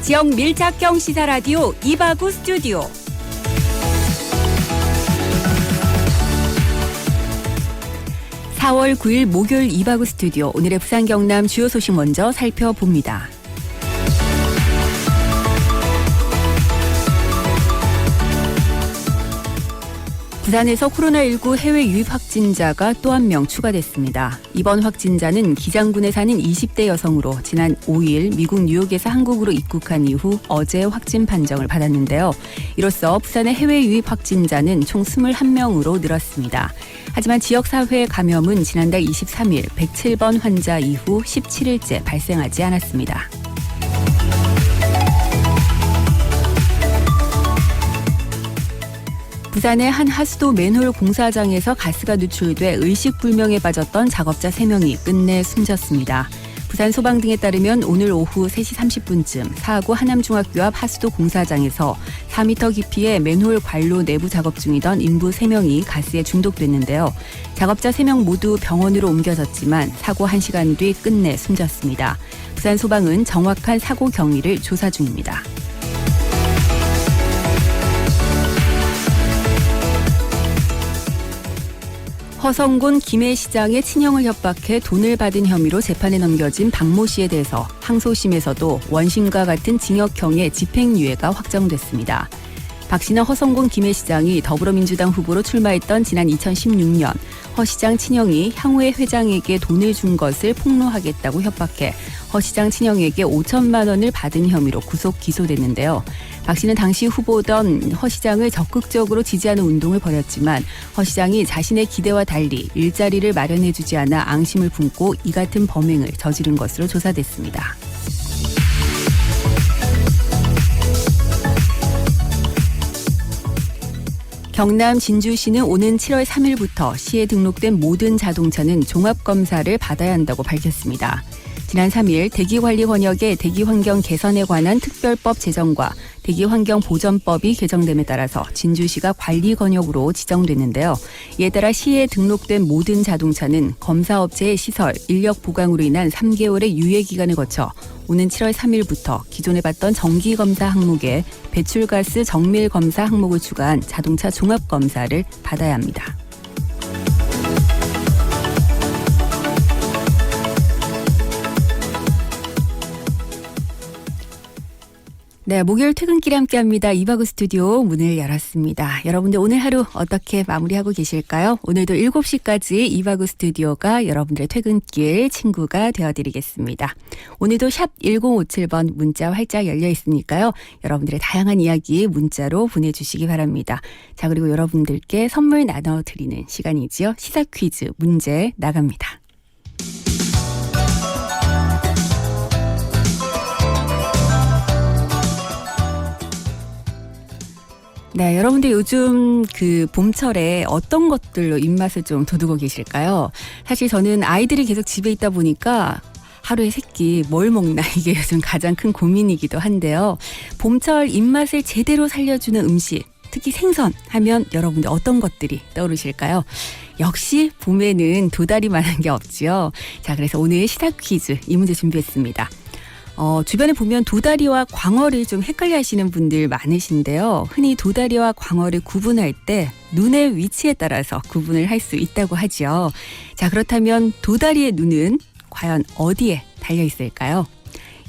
지역 밀착형 시사라디오 이바구 스튜디오. (4월 9일) 목요일 이바구 스튜디오. 오늘의 부산 경남 주요 소식 먼저 살펴봅니다. 부산에서 코로나19 해외 유입 확진자가 또 한 명 추가됐습니다. 이번 확진자는 기장군에 사는 20대 여성으로 지난 5일 미국 뉴욕에서 한국으로 입국한 이후 어제 확진 판정을 받았는데요. 이로써 부산의 해외 유입 확진자는 총 21명으로 늘었습니다. 하지만 지역사회 감염은 지난달 23일 107번 환자 이후 17일째 발생하지 않았습니다. 부산의 한 하수도 맨홀 공사장에서 가스가 누출돼 의식불명에 빠졌던 작업자 3명이 끝내 숨졌습니다. 부산 소방 등에 따르면 오늘 오후 3시 30분쯤 사하구 하남중학교 앞 하수도 공사장에서 4m 깊이의 맨홀 관로 내부 작업 중이던 인부 3명이 가스에 중독됐는데요. 작업자 3명 모두 병원으로 옮겨졌지만 사고 1시간 뒤 끝내 숨졌습니다. 부산 소방은 정확한 사고 경위를 조사 중입니다. 허성곤 김해시장의 친형을 협박해 돈을 받은 혐의로 재판에 넘겨진 박모 씨에 대해서 항소심에서도 원심과 같은 징역형의 집행유예가 확정됐습니다. 박 씨는 허성곤 김해시장이 더불어민주당 후보로 출마했던 지난 2016년 허 시장 친형이 향후에 회장에게 돈을 준 것을 폭로하겠다고 협박해 허 시장 친형에게 5천만 원을 받은 혐의로 구속 기소됐는데요. 박 씨는 당시 후보던 허 시장을 적극적으로 지지하는 운동을 벌였지만 허 시장이 자신의 기대와 달리 일자리를 마련해주지 않아 앙심을 품고 이 같은 범행을 저지른 것으로 조사됐습니다. 경남 진주시는 오는 7월 3일부터 시에 등록된 모든 자동차는 종합검사를 받아야 한다고 밝혔습니다. 지난 3일 대기관리 권역의 대기환경 개선에 관한 특별법 제정과 대기환경보전법이 개정됨에 따라서 진주시가 관리 권역으로 지정됐는데요. 이에 따라 시에 등록된 모든 자동차는 검사업체의 시설, 인력 보강으로 인한 3개월의 유예기간을 거쳐 오는 7월 3일부터 기존에 받던 정기검사 항목에 배출가스 정밀검사 항목을 추가한 자동차 종합검사를 받아야 합니다. 네, 목요일 퇴근길에 함께합니다. 이바구 스튜디오 문을 열었습니다. 여러분들 오늘 하루 어떻게 마무리하고 계실까요? 오늘도 7시까지 이바구 스튜디오가 여러분들의 퇴근길 친구가 되어드리겠습니다. 오늘도 샵 1057번 문자 활짝 열려 있으니까요. 여러분들의 다양한 이야기 문자로 보내주시기 바랍니다. 자, 그리고 여러분들께 선물 나눠드리는 시간이지요. 시사 퀴즈 문제 나갑니다. 네, 여러분들 요즘 그 봄철에 어떤 것들로 입맛을 좀 돋우고 계실까요? 사실 저는 아이들이 계속 집에 있다 보니까 하루에 세 끼 뭘 먹나 이게 요즘 가장 큰 고민이기도 한데요. 봄철 입맛을 제대로 살려주는 음식, 특히 생선 하면 여러분들 어떤 것들이 떠오르실까요? 역시 봄에는 도다리만한 게 없지요. 자, 그래서 오늘 시사 퀴즈 이 문제 준비했습니다. 주변에 보면 도다리와 광어를 좀 헷갈려 하시는 분들 많으신데요. 흔히 도다리와 광어를 구분할 때 눈의 위치에 따라서 구분을 할 수 있다고 하죠. 자, 그렇다면 도다리의 눈은 과연 어디에 달려 있을까요?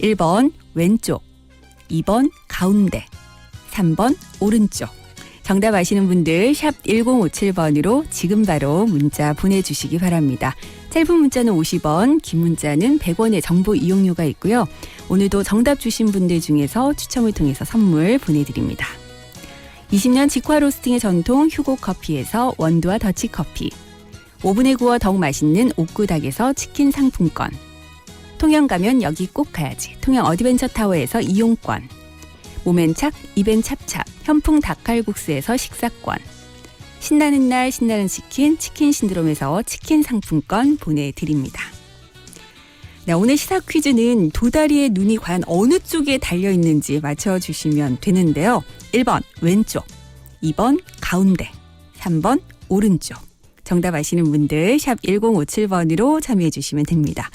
1번 왼쪽, 2번 가운데, 3번 오른쪽. 정답 아시는 분들 샵 1057번으로 지금 바로 문자 보내주시기 바랍니다. 짧은 문자는 50원, 긴 문자는 100원의 정보 이용료가 있고요. 오늘도 정답 주신 분들 중에서 추첨을 통해서 선물 보내드립니다. 20년 직화 로스팅의 전통 휴고커피에서 원두와 더치커피, 오븐에 구워 더욱 맛있는 옥구닭에서 치킨 상품권, 통영 가면 여기 꼭 가야지 통영 어드벤처타워에서 이용권, 몸엔 착, 입엔 찹찹 현풍 닭칼국수에서 식사권, 신나는 날 신나는 치킨, 치킨 신드롬에서 치킨 상품권 보내드립니다. 네, 오늘 시사 퀴즈는 도다리의 눈이 과연 어느 쪽에 달려있는지 맞춰주시면 되는데요. 1번 왼쪽, 2번 가운데, 3번 오른쪽. 정답 아시는 분들 샵 1057번으로 참여해 주시면 됩니다.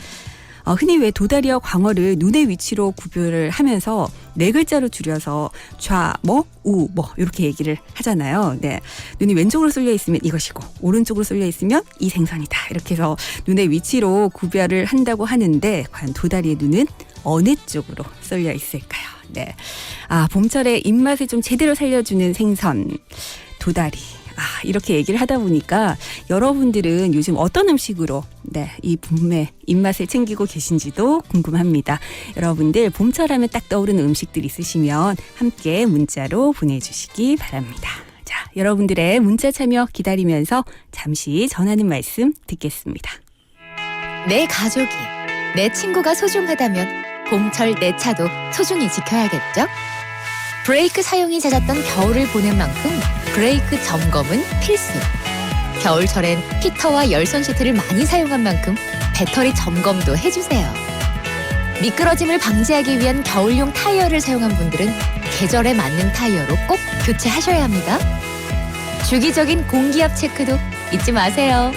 흔히 왜 도다리와 광어를 눈의 위치로 구별을 하면서 네 글자로 줄여서 좌, 뭐, 우, 뭐 이렇게 얘기를 하잖아요. 네, 눈이 왼쪽으로 쏠려 있으면 이것이고 오른쪽으로 쏠려 있으면 이 생선이다. 이렇게 해서 눈의 위치로 구별을 한다고 하는데 과연 도다리의 눈은 어느 쪽으로 쏠려 있을까요? 네, 봄철의 입맛을 좀 제대로 살려주는 생선 도다리. 이렇게 얘기를 하다 보니까 여러분들은 요즘 어떤 음식으로 이 봄의 입맛을 챙기고 계신지도 궁금합니다. 여러분들 봄철하면 딱 떠오르는 음식들 있으시면 함께 문자로 보내주시기 바랍니다. 자, 여러분들의 문자 참여 기다리면서 잠시 전하는 말씀 듣겠습니다. 내 가족이, 내 친구가 소중하다면 봄철 내 차도 소중히 지켜야겠죠? 브레이크 사용이 잦았던 겨울을 보낸 만큼 브레이크 점검은 필수. 겨울철엔 히터와 열선 시트를 많이 사용한 만큼 배터리 점검도 해주세요. 미끄러짐을 방지하기 위한 겨울용 타이어를 사용한 분들은 계절에 맞는 타이어로 꼭 교체하셔야 합니다. 주기적인 공기압 체크도 잊지 마세요.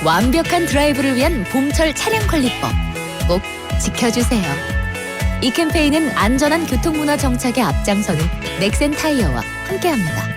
완벽한 드라이브를 위한 봄철 차량 관리법 꼭 지켜주세요. 이 캠페인은 안전한 교통문화 정착에 앞장서는 넥센 타이어와 함께합니다.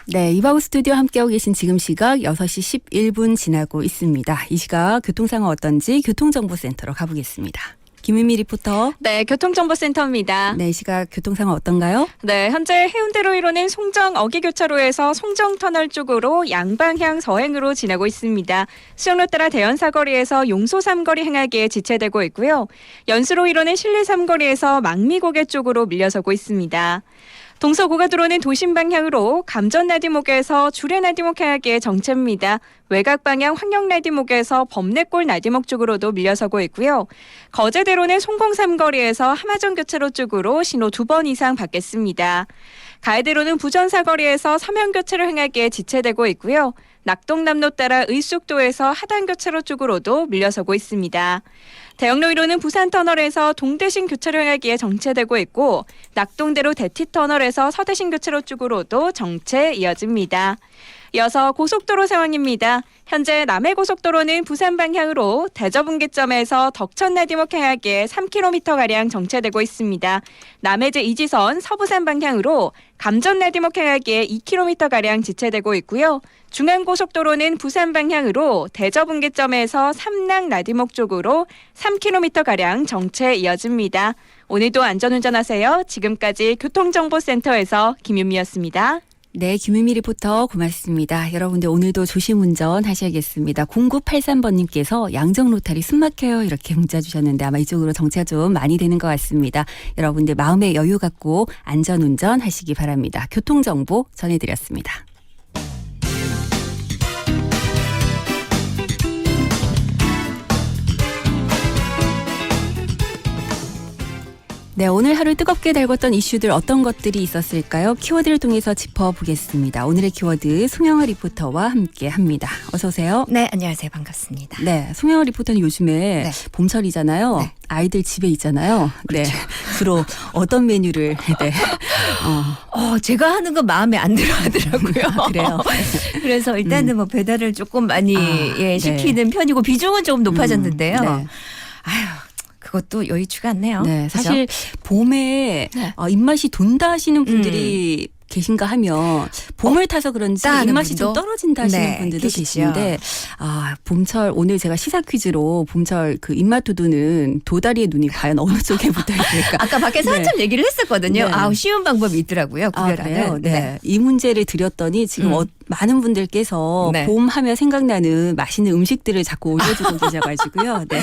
네, 이바우 스튜디오 함께하고 계신 지금 시각 6시 11분 지나고 있습니다. 이 시각 교통 상황 어떤지 교통정보센터로 가보겠습니다. 김은미 리포터. 네, 교통정보센터입니다. 네, 이 시각 교통 상황 어떤가요? 네, 현재 해운대로 이루는 송정 어기교차로에서 송정터널 쪽으로 양방향 서행으로 지나고 있습니다. 수영로 따라 대연 사거리에서 용소 삼거리 행하기에 지체되고 있고요. 연수로 이루는 신리 삼거리에서 망미고개 쪽으로 밀려서고 있습니다. 동서고가도로는 도심 방향으로 감전 나디목에서 주례 나디목 향하기에 정체입니다. 외곽 방향 황영 나디목에서 범내골 나디목 쪽으로도 밀려서고 있고요. 거제대로는 송공삼거리에서 하마전 교차로 쪽으로 신호 2번 이상 받겠습니다. 가해대로는 부전사거리에서 서면교차로 향하기에 지체되고 있고요. 낙동남로 따라 의숙도에서 하단교차로 쪽으로도 밀려서고 있습니다. 대역로이로는 부산터널에서 동대신 교차로 향하기에 정체되고 있고 낙동대로 대티터널에서 서대신 교차로 쪽으로도 정체 이어집니다. 이어서 고속도로 상황입니다. 현재 남해고속도로는 부산 방향으로 대저분기점에서 덕천 나디목 향하기에 3km가량 정체되고 있습니다. 남해제 2지선 서부산 방향으로 감전 나디목 향하기에 2km가량 지체되고 있고요. 중앙고속도로는 부산 방향으로 대저분기점에서 삼랑 나디목 쪽으로 3km가량 정체 이어집니다. 오늘도 안전운전하세요. 지금까지 교통정보센터에서 김윤미였습니다. 네, 김은미 리포터 고맙습니다. 여러분들 오늘도 조심 운전하셔야겠습니다. 0983번님께서 양정 로타리 숨막혀요 이렇게 문자 주셨는데 아마 이쪽으로 정체가 좀 많이 되는 것 같습니다. 여러분들 마음의 여유 갖고 안전 운전하시기 바랍니다. 교통정보 전해드렸습니다. 네, 오늘 하루 뜨겁게 달궜던 이슈들 어떤 것들이 있었을까요? 키워드를 통해서 짚어보겠습니다. 오늘의 키워드 송영아 리포터와 함께합니다. 어서 오세요. 네, 안녕하세요. 반갑습니다. 네, 송영아 리포터는 요즘에 네. 봄철이잖아요. 네. 아이들 집에 있잖아요. 그렇죠. 네, 주로 어떤 메뉴를 제가 하는 건 마음에 안 들어 하더라고요. 그래요? 그래서 일단은 뭐 배달을 조금 많이 시키는 편이고 비중은 조금 높아졌는데요. 네. 아유, 그것도 여의치가 않네요. 네, 그죠? 사실 봄에 네. 입맛이 돈다 하시는 분들이 계신가 하면 봄을 타서 그런지 입맛이 좀 떨어진다 하시는 네, 분들도 계시죠. 계신데 봄철 오늘 제가 시사 퀴즈로 봄철 그 입맛 돋우는 도다리의 눈이 과연 어느 쪽에 붙어 있을까? 아까 밖에서 네. 한참 얘기를 했었거든요. 네. 쉬운 방법이 있더라고요. 그래요? 구별하는. 네. 이 문제를 드렸더니 지금 많은 분들께서 네. 봄 하면 생각나는 맛있는 음식들을 자꾸 올려주고 계셔가지고요. 네.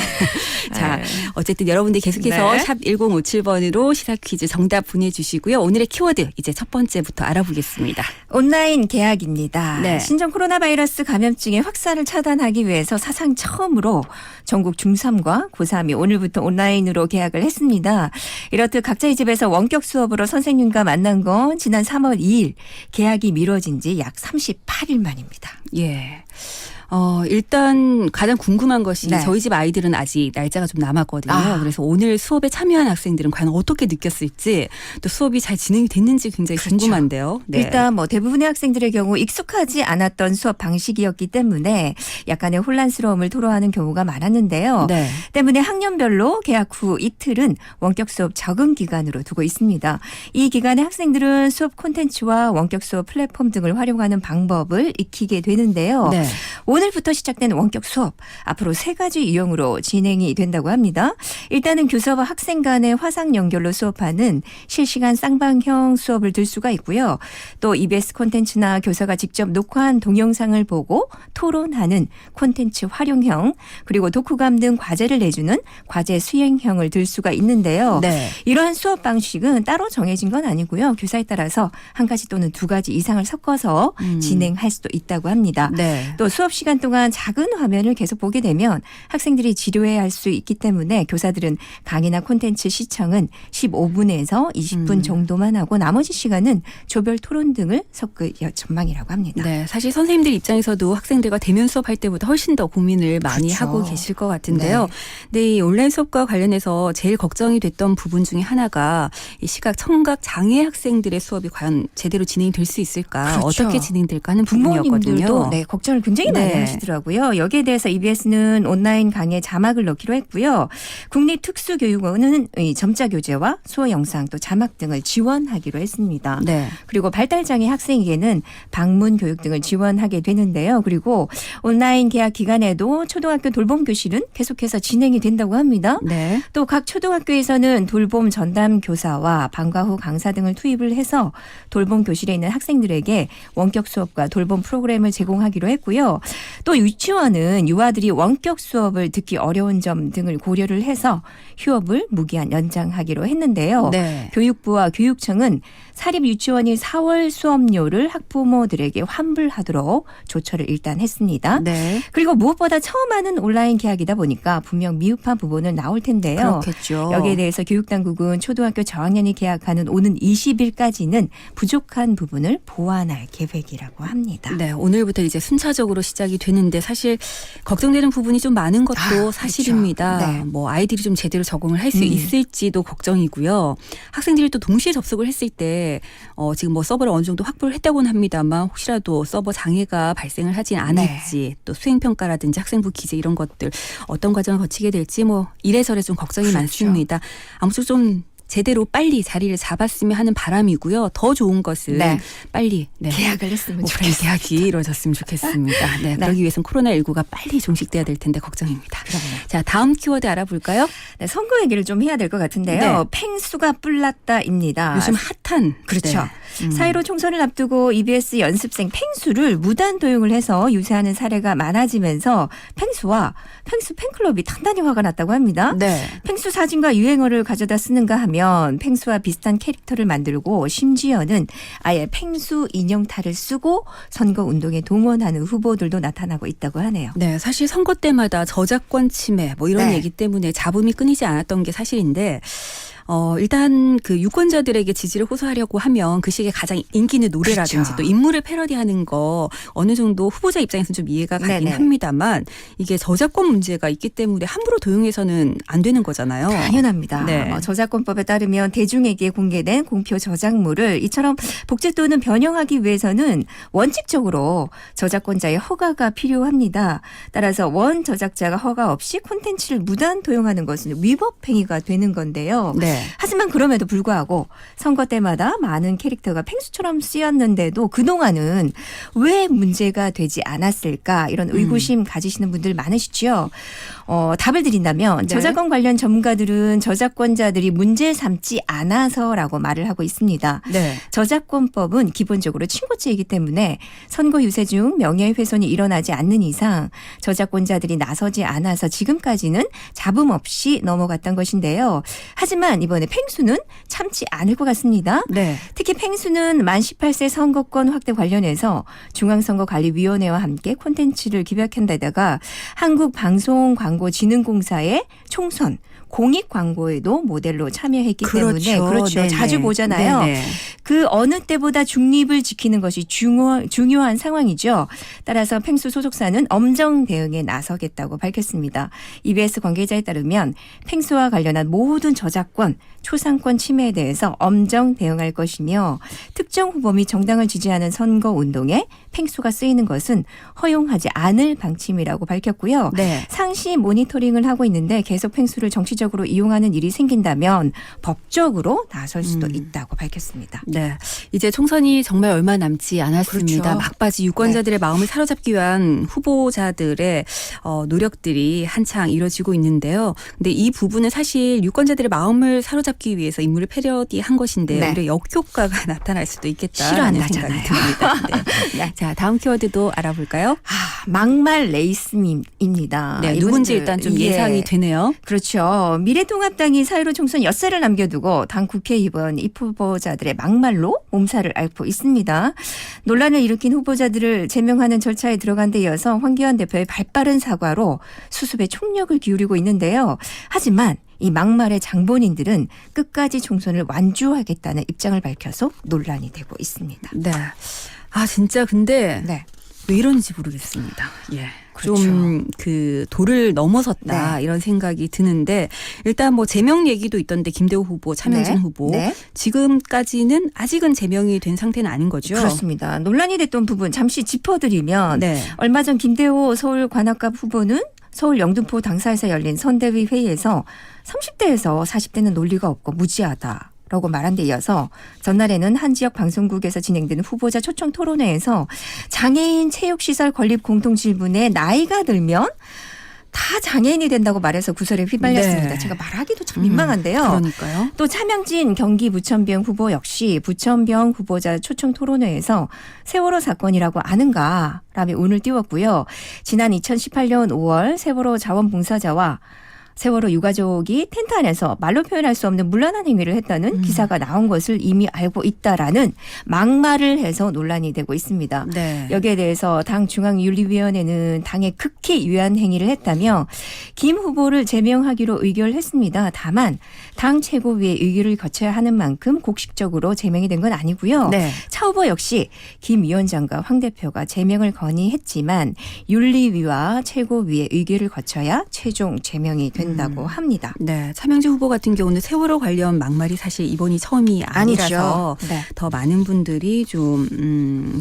자, 어쨌든 여러분들 계속해서 네. 샵 1057번으로 시사 퀴즈 정답 보내주시고요. 오늘의 키워드 이제 첫 번째부터 알아보겠습니다. 온라인 계약입니다. 네. 신종 코로나 바이러스 감염증의 확산을 차단하기 위해서 사상 처음으로 전국 중3과 고3이 오늘부터 온라인으로 계약을 했습니다. 이렇듯 각자의 집에서 원격 수업으로 선생님과 만난 건 지난 3월 2일 계약이 미뤄진 지 약 38일 만입니다. 예. 일단 가장 궁금한 것이 네. 저희 집 아이들은 아직 날짜가 좀 남았거든요. 아. 그래서 오늘 수업에 참여한 학생들은 과연 어떻게 느꼈을지 또 수업이 잘 진행이 됐는지 굉장히 그렇죠. 궁금한데요. 네. 일단 뭐 대부분의 학생들의 경우 익숙하지 않았던 수업 방식이었기 때문에 약간의 혼란스러움을 토로하는 경우가 많았는데요. 네. 때문에 학년별로 개학 후 이틀은 원격 수업 적응 기간으로 두고 있습니다. 이 기간에 학생들은 수업 콘텐츠와 원격 수업 플랫폼 등을 활용하는 방법을 익히게 되는데요. 네. 오늘부터 시작된 원격 수업 앞으로 3가지 유형으로 진행이 된다고 합니다. 일단은 교사와 학생 간의 화상 연결로 수업하는 실시간 쌍방형 수업을 들 수가 있고요. 또 EBS 콘텐츠나 교사가 직접 녹화한 동영상을 보고 토론하는 콘텐츠 활용형, 그리고 독후감 등 과제를 내주는 과제 수행형을 들 수가 있는데요. 네. 이러한 수업 방식은 따로 정해진 건 아니고요. 교사에 따라서 1가지 또는 2가지 이상을 섞어서 진행할 수도 있다고 합니다. 네. 또 수업 시간 동안 작은 화면을 계속 보게 되면 학생들이 지루해 할 수 있기 때문에 교사들은 강의나 콘텐츠 시청은 15분에서 20분 정도만 하고 나머지 시간은 조별 토론 등을 섞을 전망이라고 합니다. 네, 사실 선생님들 입장에서도 학생들과 대면 수업할 때보다 훨씬 더 고민을 많이 그렇죠. 하고 계실 것 같은데요. 네, 이 온라인 수업과 관련해서 제일 걱정이 됐던 부분 중에 하나가 이 시각 청각 장애 학생들의 수업이 과연 제대로 진행이 될 수 있을까, 그렇죠. 어떻게 진행될까 하는 부모님들도 부분이었거든요. 네, 걱정을 굉장히 많이 네. 하시더라고요. 여기에 대해서 EBS는 온라인 강의 자막을 넣기로 했고요. 국립특수교육원은 이 점자 교재와 수어 영상 또 자막 등을 지원하기로 했습니다. 네. 그리고 발달장애 학생에게는 방문 교육 등을 지원하게 되는데요. 그리고 온라인 개학 기간에도 초등학교 돌봄 교실은 계속해서 진행이 된다고 합니다. 네. 또 각 초등학교에서는 돌봄 전담 교사와 방과 후 강사 등을 투입을 해서 돌봄 교실에 있는 학생들에게 원격 수업과 돌봄 프로그램을 제공하기로 했고요. 또 유치원은 유아들이 원격 수업을 듣기 어려운 점 등을 고려를 해서 휴업을 무기한 연장하기로 했는데요. 네. 교육부와 교육청은 사립 유치원이 4월 수업료를 학부모들에게 환불하도록 조처를 일단 했습니다. 네. 그리고 무엇보다 처음 하는 온라인 개학이다 보니까 분명 미흡한 부분은 나올 텐데요. 그렇겠죠. 여기에 대해서 교육당국은 초등학교 저학년이 개학하는 오는 20일까지는 부족한 부분을 보완할 계획이라고 합니다. 네, 오늘부터 이제 순차적으로 시작이 되는데 사실 걱정되는 부분이 좀 많은 것도 그렇죠. 사실입니다. 네. 뭐 아이들이 좀 제대로 적응을 할 수 있을지도 걱정이고요. 학생들이 또 동시에 접속을 했을 때 지금 뭐 서버를 어느 정도 확보를 했다고는 합니다만 혹시라도 서버 장애가 발생을 하진 않을지 또 수행평가라든지 학생부 기재 이런 것들 어떤 과정을 거치게 될지 뭐 이래저래 좀 걱정이 그렇죠. 많습니다. 아무쪼록 좀 제대로 빨리 자리를 잡았으면 하는 바람이고요. 더 좋은 것은 네. 빨리 개학을 했으면 오프라인 좋겠어요. 개학이 이루어졌으면 좋겠습니다. 네, 그러기 위해서는 코로나19가 빨리 종식돼야 될 텐데 걱정입니다. 그럼요. 자, 다음 키워드 알아볼까요? 네, 선거 얘기를 좀 해야 될 것 같은데요. 네. 팽수가 뿔났다입니다. 요즘 핫한 그렇죠. 네. 4.15 총선을 앞두고 EBS 연습생 팽수를 무단 도용을 해서 유세하는 사례가 많아지면서 팽수와 팽수 팬클럽이 단단히 화가 났다고 합니다. 네. 팽수 사진과 유행어를 가져다 쓰는가 하면 팽수와 비슷한 캐릭터를 만들고 심지어는 아예 팽수 인형탈을 쓰고 선거 운동에 동원하는 후보들도 나타나고 있다고 하네요. 네, 사실 선거 때마다 저작권 침해 뭐 이런 네. 얘기 때문에 잡음이 끊이지 않았던 게 사실인데 일단 그 유권자들에게 지지를 호소하려고 하면 그 시기에 가장 인기 있는 노래라든지 그렇죠. 또 인물을 패러디하는 거 어느 정도 후보자 입장에서는 좀 이해가 가긴 네네. 합니다만 이게 저작권 문제가 있기 때문에 함부로 도용해서는 안 되는 거잖아요. 당연합니다. 네. 저작권법에 따르면 대중에게 공개된 공표 저작물을 이처럼 복제 또는 변형하기 위해서는 원칙적으로 저작권자의 허가가 필요합니다. 따라서 원 저작자가 허가 없이 콘텐츠를 무단 도용하는 것은 위법 행위가 되는 건데요. 네. 하지만 그럼에도 불구하고 선거 때마다 많은 캐릭터가 팽수처럼 쓰였는데도 그동안은 왜 문제가 되지 않았을까 이런 의구심 가지시는 분들 많으시죠. 답을 드린다면 네. 저작권 관련 전문가들은 저작권자들이 문제 삼지 않아서라고 말을 하고 있습니다. 네. 저작권법은 기본적으로 친고죄이기 때문에 선거 유세 중 명예훼손이 일어나지 않는 이상 저작권자들이 나서지 않아서 지금까지는 잡음 없이 넘어갔던 것인데요. 하지만 이번에 팽수는 참지 않을 것 같습니다. 네. 특히 팽수는 만 18세 선거권 확대 관련해서 중앙선거관리위원회와 함께 콘텐츠를 기획한 데다가 한국방송광고진흥공사의 총선 공익 광고에도 모델로 참여했기 때문에 그렇죠. 네네. 자주 보잖아요. 네네. 그 어느 때보다 중립을 지키는 것이 중요한 상황이죠. 따라서 펭수 소속사는 엄정 대응에 나서겠다고 밝혔습니다. EBS 관계자에 따르면 펭수와 관련한 모든 저작권, 초상권 침해에 대해서 엄정 대응할 것이며 특정 후보 및 정당을 지지하는 선거운동에 펭수가 쓰이는 것은 허용하지 않을 방침이라고 밝혔고요. 네. 상시 모니터링을 하고 있는데 계속 펭수를 정치적으로 이용하는 일이 생긴다면 법적으로 나설 수도 있다고 밝혔습니다. 네. 이제 총선이 정말 얼마 남지 않았습니다. 그렇죠. 막바지 유권자들의 마음을 사로잡기 위한 후보자들의 노력들이 한창 이뤄지고 있는데요. 근데 이 부분은 사실 유권자들의 마음을 사로잡기 위해서 인물을 패러디한 것인데 네. 오히려 역효과가 나타날 수도 있겠다라는 생각이 싫어한다잖아요. 듭니다. 네. 네. 자, 다음 키워드도 알아볼까요? 막말 레이스입니다. 네, 누군지 일단 좀 예상이 되네요. 그렇죠. 미래통합당이 4.15 총선 엿새를 남겨두고 당 국회의원 입후보자들의 막말로 몸살을 앓고 있습니다. 논란을 일으킨 후보자들을 제명하는 절차에 들어간 데 이어서 황교안 대표의 발빠른 사과로 수습에 총력을 기울이고 있는데요. 하지만 이 막말의 장본인들은 끝까지 총선을 완주하겠다는 입장을 밝혀서 논란이 되고 있습니다. 네. 아, 진짜 근데 네. 왜 이런지 모르겠습니다. 예. 그렇죠. 좀 그 도를 넘어섰다 네. 이런 생각이 드는데 일단 뭐 제명 얘기도 있던데 김대호 후보, 차명진 네. 후보 네. 지금까지는 아직은 제명이 된 상태는 아닌 거죠. 그렇습니다. 논란이 됐던 부분 잠시 짚어드리면 네. 얼마 전 김대호 서울 관악갑 후보는 서울 영등포 당사에서 열린 선대위 회의에서 30대에서 40대는 논리가 없고 무지하다. 라고 말한 데 이어서 전날에는 한 지역 방송국에서 진행되는 후보자 초청 토론회에서 장애인 체육시설 건립 공통질문에 나이가 들면 다 장애인이 된다고 말해서 구설에 휘말렸습니다. 네. 제가 말하기도 참 민망한데요. 그러니까요. 또 차명진 경기 부천병 후보 역시 부천병 후보자 초청 토론회에서 세월호 사건이라고 아는가 라며 운을 띄웠고요. 지난 2018년 5월 세월호 자원봉사자와 세월호 유가족이 텐트 안에서 말로 표현할 수 없는 문란한 행위를 했다는 기사가 나온 것을 이미 알고 있다라는 막말을 해서 논란이 되고 있습니다. 네. 여기에 대해서 당 중앙윤리위원회는 당에 극히 유한 행위를 했다며 김 후보를 제명하기로 의결했습니다. 다만 당 최고위의 의결을 거쳐야 하는 만큼 곡식적으로 제명이 된 건 아니고요. 네. 차 후보 역시 김 위원장과 황 대표가 제명을 건의했지만 윤리위와 최고위의 의결을 거쳐야 최종 제명이 된다고 합니다. 네. 차명진 후보 같은 경우는 세월호 관련 막말이 사실 이번이 처음이 아니라서 네. 더 많은 분들이 좀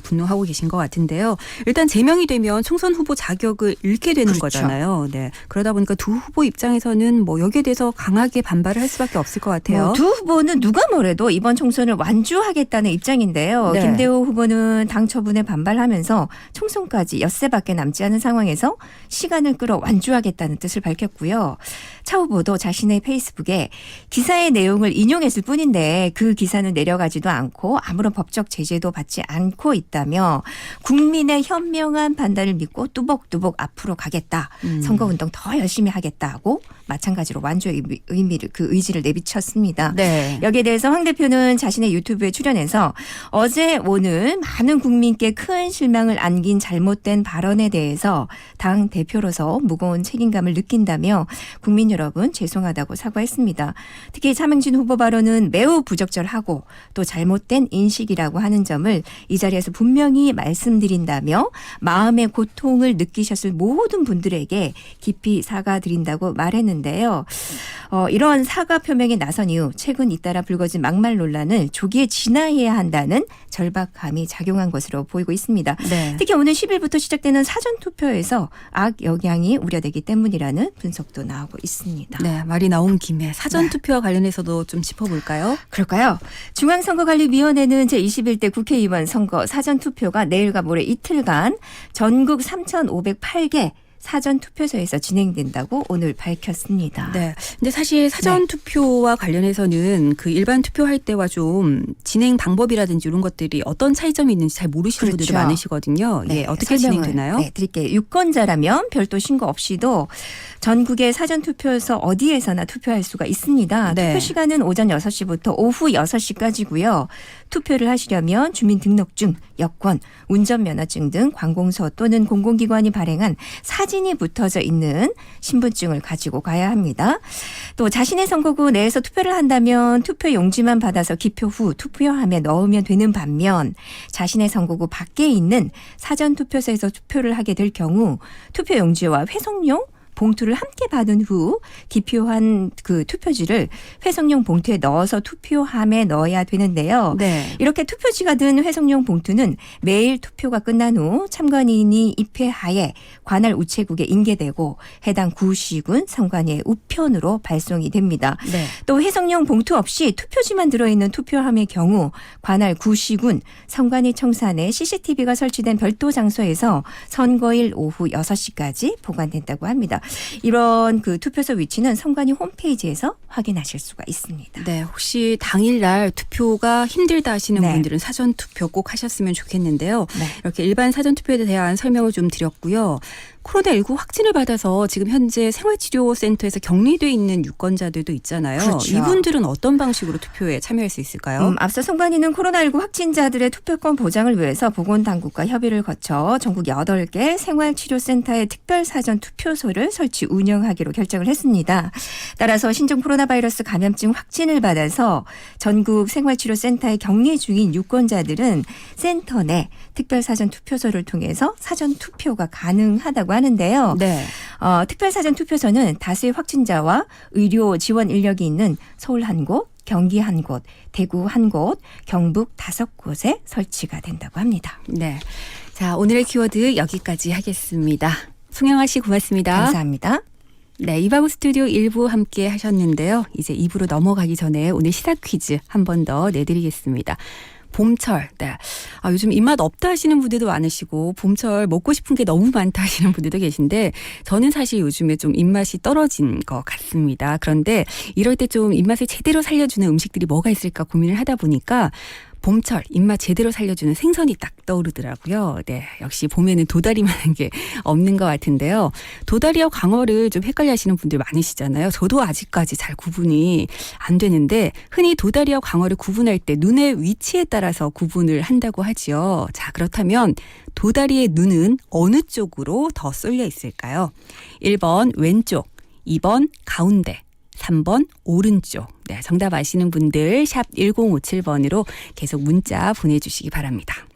분노하고 계신 것 같은데요. 일단 제명이 되면 총선 후보 자격을 잃게 되는 그렇죠. 거잖아요. 네. 그러다 보니까 두 후보 입장에서는 뭐 여기에 대해서 강하게 반발을 할 수밖에 없을 것 같아요. 두 후보는 누가 뭐래도 이번 총선을 완주하겠다는 입장인데요. 네. 김대호 후보는 당 처분에 반발하면서 총선까지 엿새밖에 남지 않은 상황에서 시간을 끌어 완주하겠다는 뜻을 밝혔고요. 차 후보도 자신의 페이스북에 기사의 내용을 인용했을 뿐인데 그 기사는 내려가지도 않고 아무런 법적 제재도 받지 않고 있다며 국민의 현명한 판단을 믿고 뚜벅뚜벅 앞으로 가겠다. 선거운동 더 열심히 하겠다고 마찬가지로 완주의 의지를 내비쳤습니다. 네. 여기에 대해서 황 대표는 자신의 유튜브에 출연해서 어제 오늘 많은 국민께 큰 실망을 안긴 잘못된 발언에 대해서 당 대표로서 무거운 책임감을 느낀다며 국민 여러분 죄송하다고 사과했습니다. 특히 차명진 후보 발언은 매우 부적절하고 또 잘못된 인식이라고 하는 점을 이 자리에서 분명히 말씀드린다며 마음의 고통을 느끼셨을 모든 분들에게 깊이 사과드린다고 말했는데요. 이런 사과 표명에 나선 이후 최근 잇따라 불거진 막말 논란을 조기에 진화해야 한다는 절박함이 작용한 것으로 보이고 있습니다. 네. 특히 오늘 10일부터 시작되는 사전투표에서 악 영향이 우려되기 때문이라는 분석도 나오고 있습니다. 네, 말이 나온 김에 사전투표와 관련해서도 좀 짚어볼까요? 그럴까요? 중앙선거관리위원회는 제21대 국회의원 선거 사전투표가 내일과 모레 이틀간 전국 3,508개 사전투표소에서 진행된다고 오늘 밝혔습니다. 네. 근데 사실 사전투표와 관련해서는 그 일반 투표할 때와 좀 진행 방법이라든지 이런 것들이 어떤 차이점이 있는지 잘 모르시는 분들이 그렇죠. 많으시거든요. 예, 어떻게 설명을, 진행되나요? 네, 드릴게요. 유권자라면 별도 신고 없이도 전국의 사전투표소 어디에서나 투표할 수가 있습니다. 네. 투표 시간은 오전 6시부터 오후 6시까지고요. 투표를 하시려면 주민등록증, 여권, 운전면허증 등 관공서 또는 공공기관이 발행한 사진이 붙어져 있는 신분증을 가지고 가야 합니다. 또 자신의 선거구 내에서 투표를 한다면 투표 용지만 받아서 기표 후 투표함에 넣으면 되는 반면 자신의 선거구 밖에 있는 사전투표소에서 투표를 하게 될 경우 투표 용지와 회송용 봉투를 함께 받은 후 기표한 그 투표지를 회송용 봉투에 넣어서 투표함에 넣어야 되는데요. 네. 이렇게 투표지가 든 회송용 봉투는 매일 투표가 끝난 후 참관인이 입회하에 관할 우체국에 인계되고 해당 구시군 선관위의 우편으로 발송이 됩니다. 네. 또 회송용 봉투 없이 투표지만 들어있는 투표함의 경우 관할 구시군 선관위 청산에 CCTV가 설치된 별도 장소에서 선거일 오후 6시까지 보관된다고 합니다. 이런 그 투표소 위치는 선관위 홈페이지에서 확인하실 수가 있습니다. 네, 혹시 당일날 투표가 힘들다 하시는 네. 분들은 사전 투표 꼭 하셨으면 좋겠는데요. 네. 이렇게 일반 사전 투표에 대한 설명을 좀 드렸고요. 코로나19 확진을 받아서 지금 현재 생활치료센터에서 격리돼 있는 유권자들도 있잖아요. 그렇죠. 이분들은 어떤 방식으로 투표에 참여할 수 있을까요? 앞서 선관위는 코로나19 확진자들의 투표권 보장을 위해서 보건당국과 협의를 거쳐 전국 8개 생활치료센터의 특별사전 투표소를 설치 운영하기로 결정을 했습니다. 따라서 신종 코로나 바이러스 감염증 확진을 받아서 전국 생활치료센터에 격리 중인 유권자들은 센터 내 특별사전 투표소를 통해서 사전 투표가 가능하다고 하는데요. 네. 특별사전 투표소는 다수의 확진자와 의료 지원 인력이 있는 서울 한 곳, 경기 한 곳, 대구 한 곳, 경북 5곳에 설치가 된다고 합니다. 네. 자, 오늘의 키워드 여기까지 하겠습니다. 송영아 씨 고맙습니다. 감사합니다. 네, 이바구 스튜디오 1부 함께 하셨는데요. 이제 2부로 넘어가기 전에 오늘 시사 퀴즈 한 번 더 내드리겠습니다. 봄철. 네. 요즘 입맛 없다 하시는 분들도 많으시고 봄철 먹고 싶은 게 너무 많다 하시는 분들도 계신데 저는 사실 요즘에 좀 입맛이 떨어진 것 같습니다. 그런데 이럴 때 좀 입맛을 제대로 살려주는 음식들이 뭐가 있을까 고민을 하다 보니까 봄철 입맛 제대로 살려주는 생선이 딱 떠오르더라고요. 네, 역시 봄에는 도다리만한 게 없는 것 같은데요. 도다리와 광어를 좀 헷갈려 하시는 분들 많으시잖아요. 저도 아직까지 잘 구분이 안 되는데 흔히 도다리와 광어를 구분할 때 눈의 위치에 따라서 구분을 한다고 하지요. 자, 그렇다면 도다리의 눈은 어느 쪽으로 더 쏠려 있을까요? 1번 왼쪽, 2번 가운데, 3번 오른쪽. 네, 정답 아시는 분들 샵 1057번으로 계속 문자 보내주시기 바랍니다.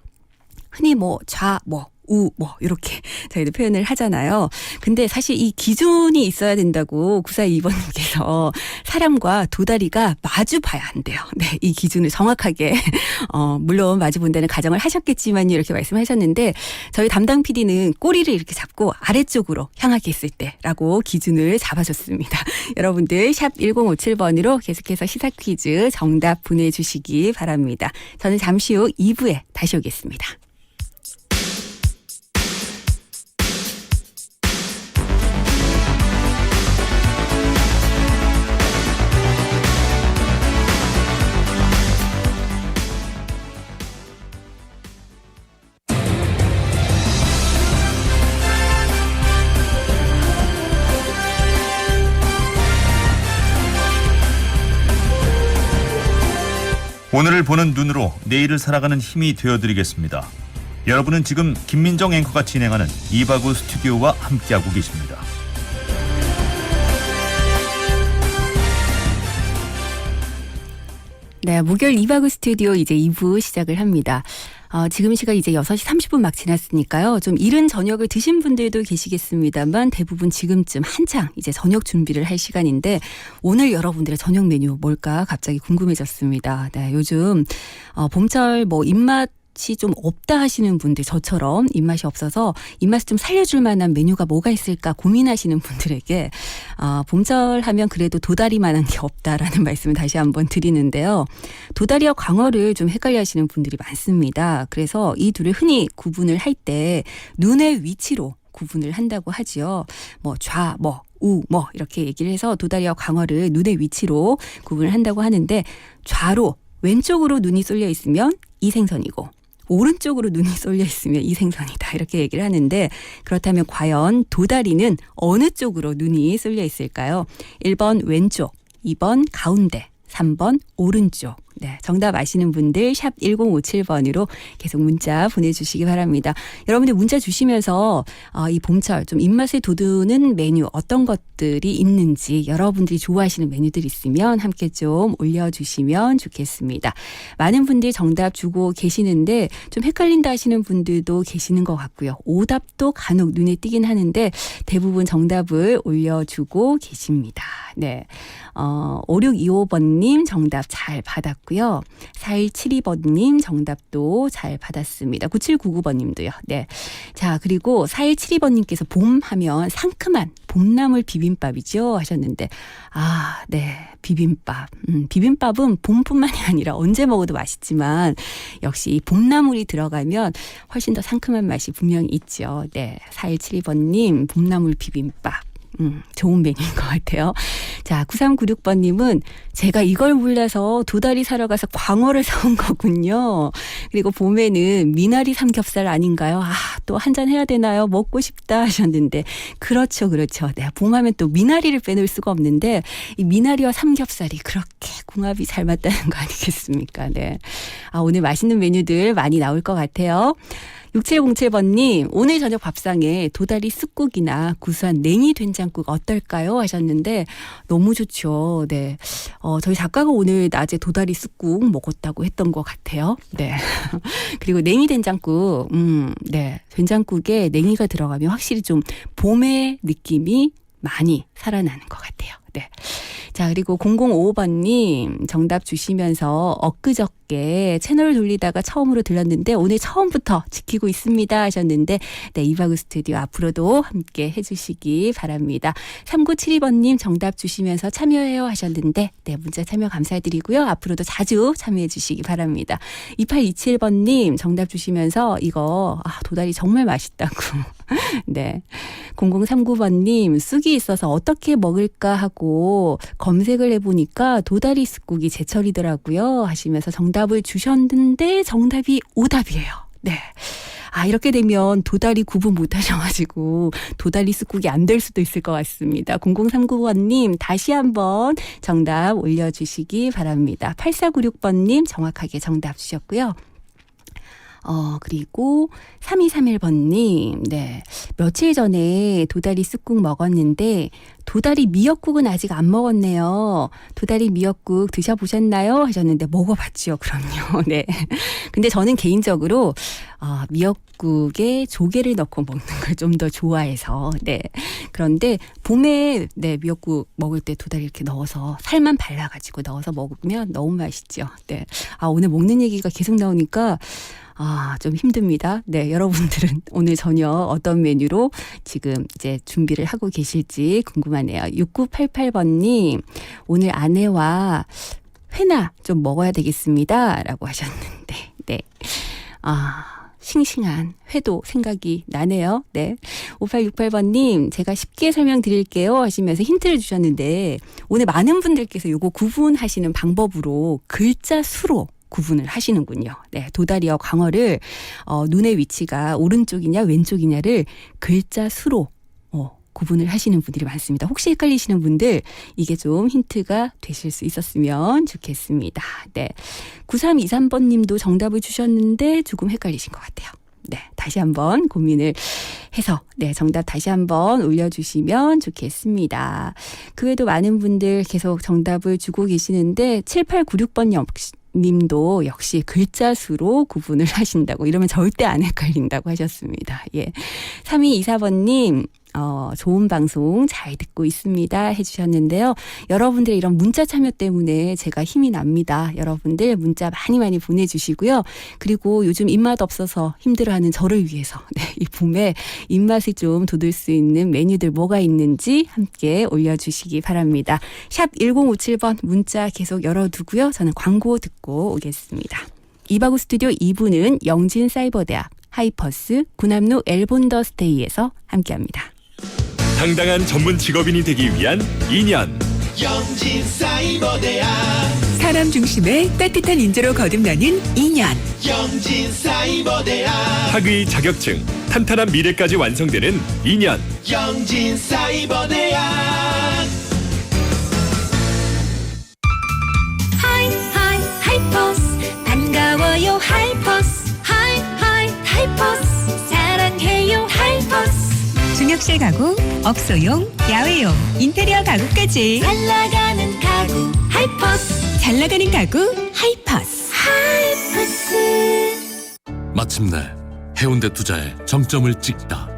흔히 좌, 우, 이렇게 저희도 표현을 하잖아요. 근데 사실 이 기준이 있어야 된다고 9422번님께서 사람과 도다리가 마주 봐야 한대요. 네, 이 기준을 정확하게 물론 마주 본다는 가정을 하셨겠지만요. 이렇게 말씀하셨는데 저희 담당 PD는 꼬리를 이렇게 잡고 아래쪽으로 향하게 했을 때라고 기준을 잡아줬습니다. 여러분들 샵 1057번으로 계속해서 시사 퀴즈 정답 보내주시기 바랍니다. 저는 잠시 후 2부에 다시 오겠습니다. 오늘을 보는 눈으로 내일을 살아가는 힘이 되어드리겠습니다. 여러분은 지금 김민정 앵커가 진행하는 이바구 스튜디오와 함께하고 계십니다. 네, 목요일 이바구 스튜디오 이제 2부 시작을 합니다. 지금 시각 이제 6시 30분 막 지났으니까요. 좀 이른 저녁을 드신 분들도 계시겠습니다만 대부분 지금쯤 한창 이제 저녁 준비를 할 시간인데 오늘 여러분들의 저녁 메뉴 뭘까 갑자기 궁금해졌습니다. 네, 요즘 봄철 입맛 이 좀 없다 하시는 분들 저처럼 입맛이 없어서 입맛을 좀 살려줄 만한 메뉴가 뭐가 있을까 고민하시는 분들에게 봄철 하면 그래도 도다리만한 게 없다라는 말씀을 다시 한번 드리는데요. 도다리와 광어를 좀 헷갈려 하시는 분들이 많습니다. 그래서 이 둘을 흔히 구분을 할 때 눈의 위치로 구분을 한다고 하지요. 좌, 우, 이렇게 얘기를 해서 도다리와 광어를 눈의 위치로 구분을 한다고 하는데 좌로 왼쪽으로 눈이 쏠려 있으면 이 생선이고 오른쪽으로 눈이 쏠려 있으면 이 생선이다 이렇게 얘기를 하는데 그렇다면 과연 도다리는 어느 쪽으로 눈이 쏠려 있을까요? 1번 왼쪽, 2번 가운데, 3번 오른쪽. 네, 정답 아시는 분들 샵 1057번으로 계속 문자 보내주시기 바랍니다. 여러분들 문자 주시면서 이 봄철 좀 입맛을 돋우는 메뉴 어떤 것들이 있는지 여러분들이 좋아하시는 메뉴들 있으면 함께 좀 올려주시면 좋겠습니다. 많은 분들이 정답 주고 계시는데 좀 헷갈린다 하시는 분들도 계시는 것 같고요. 오답도 간혹 눈에 띄긴 하는데 대부분 정답을 올려주고 계십니다. 네. 5625번님 정답 잘 받았고요. 4172번님 정답도 잘 받았습니다. 9799번님도요. 네. 자, 그리고 4172번님께서 봄 하면 상큼한 봄나물 비빔밥이죠 하셨는데 네. 비빔밥. 비빔밥은 봄뿐만이 아니라 언제 먹어도 맛있지만 역시 이 봄나물이 들어가면 훨씬 더 상큼한 맛이 분명히 있죠. 네. 4172번님 봄나물 비빔밥. 좋은 메뉴인 것 같아요. 자, 9396번님은 제가 이걸 몰라서 도다리 사러 가서 광어를 사온 거군요. 그리고 봄에는 미나리 삼겹살 아닌가요? 또 한잔 해야 되나요? 먹고 싶다 하셨는데 그렇죠. 네, 봄하면 또 미나리를 빼놓을 수가 없는데 이 미나리와 삼겹살이 그렇게 궁합이 잘 맞다는 거 아니겠습니까? 네. 오늘 맛있는 메뉴들 많이 나올 것 같아요. 6707번님 오늘 저녁 밥상에 도다리 쑥국이나 구수한 냉이 된장국 어떨까요? 하셨는데 너무 좋죠. 네, 저희 작가가 오늘 낮에 도다리 쑥국 먹었다고 했던 것 같아요. 네. 그리고 냉이 된장국, 네, 된장국에 냉이가 들어가면 확실히 좀 봄의 느낌이 많이 살아나는 것 같아요. 네. 자, 그리고 0055번님 정답 주시면서 엊그저께 채널을 돌리다가 처음으로 들렀는데 오늘 처음부터 지키고 있습니다 하셨는데 네, 이바구 스튜디오 앞으로도 함께 해주시기 바랍니다. 3972번님 정답 주시면서 참여해요 하셨는데 네, 문자 참여 감사드리고요. 앞으로도 자주 참여해 주시기 바랍니다. 2827번님 정답 주시면서 이거 도다리 정말 맛있다고 네. 0039번님 쑥이 있어서 어떻게 먹을까 하고 검색을 해보니까 도다리 쑥국이 제철이더라고요 하시면서 정답을 주셨는데 정답이 오답이에요. 네. 이렇게 되면 도다리 구분 못 하셔가지고 도다리 쑥국이 안 될 수도 있을 것 같습니다. 0039번님 다시 한번 정답 올려주시기 바랍니다. 8496번님 정확하게 정답 주셨고요. 그리고 3231번님, 네. 며칠 전에 도다리 쑥국 먹었는데, 도다리 미역국은 아직 안 먹었네요. 도다리 미역국 드셔보셨나요? 하셨는데, 먹어봤죠. 그럼요. 네. 근데 저는 개인적으로, 미역국에 조개를 넣고 먹는 걸 좀 더 좋아해서, 네. 그런데 봄에, 네, 미역국 먹을 때 도다리 이렇게 넣어서 살만 발라가지고 넣어서 먹으면 너무 맛있죠. 네. 오늘 먹는 얘기가 계속 나오니까, 좀 힘듭니다. 네, 여러분들은 오늘 저녁 어떤 메뉴로 지금 이제 준비를 하고 계실지 궁금하네요. 6988번님, 오늘 아내와 회나 좀 먹어야 되겠습니다. 라고 하셨는데, 네. 싱싱한 회도 생각이 나네요. 네. 5868번님, 제가 쉽게 설명드릴게요 하시면서 힌트를 주셨는데, 오늘 많은 분들께서 요거 구분하시는 방법으로 글자 수로 구분을 하시는군요. 네, 도다리와 광어를 눈의 위치가 오른쪽이냐 왼쪽이냐를 글자 수로 구분을 하시는 분들이 많습니다. 혹시 헷갈리시는 분들 이게 좀 힌트가 되실 수 있었으면 좋겠습니다. 네, 9323번님도 정답을 주셨는데 조금 헷갈리신 것 같아요. 네, 다시 한번 고민을 해서 네, 정답 다시 한번 올려주시면 좋겠습니다. 그 외에도 많은 분들 계속 정답을 주고 계시는데 7896번 님도 역시 글자 수로 구분을 하신다고 이러면 절대 안 헷갈린다고 하셨습니다. 예. 3224번님 좋은 방송 잘 듣고 있습니다 해주셨는데요. 여러분들의 이런 문자 참여 때문에 제가 힘이 납니다. 여러분들 문자 많이 보내주시고요. 그리고 요즘 입맛 없어서 힘들어하는 저를 위해서 네, 이 봄에 입맛을 좀 돋을 수 있는 메뉴들 뭐가 있는지 함께 올려주시기 바랍니다. 샵 1057번 문자 계속 열어두고요. 저는 광고 듣고 오겠습니다. 이바구 스튜디오 2부는 영진사이버대학 하이퍼스 구남로 엘본더스테이에서 함께합니다. 당당한 전문 직업인이 되기 위한 2년 영진사이버대학 사람 중심의 따뜻한 인재로 거듭나는 2년 영진사이버대학 학위 자격증 탄탄한 미래까지 완성되는 2년 영진사이버대학 하이 하이퍼 콘센트 가구, 업소용, 야외용, 인테리어 가구까지 잘 나가는 가구 하이퍼스. 잘 나가는 가구 하이퍼스. 마침내 해운대 투자에 정점을 찍다.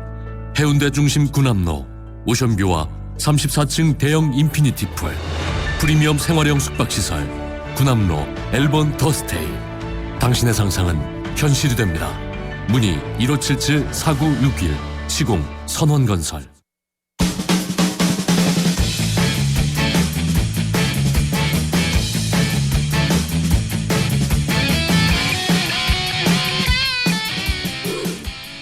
해운대 중심 군함로 오션뷰와 34층 대형 인피니티 풀, 프리미엄 생활형 숙박시설 군함로 엘본 더스테이. 당신의 상상은 현실이 됩니다. 문의 1577-4961 시공 선원건설.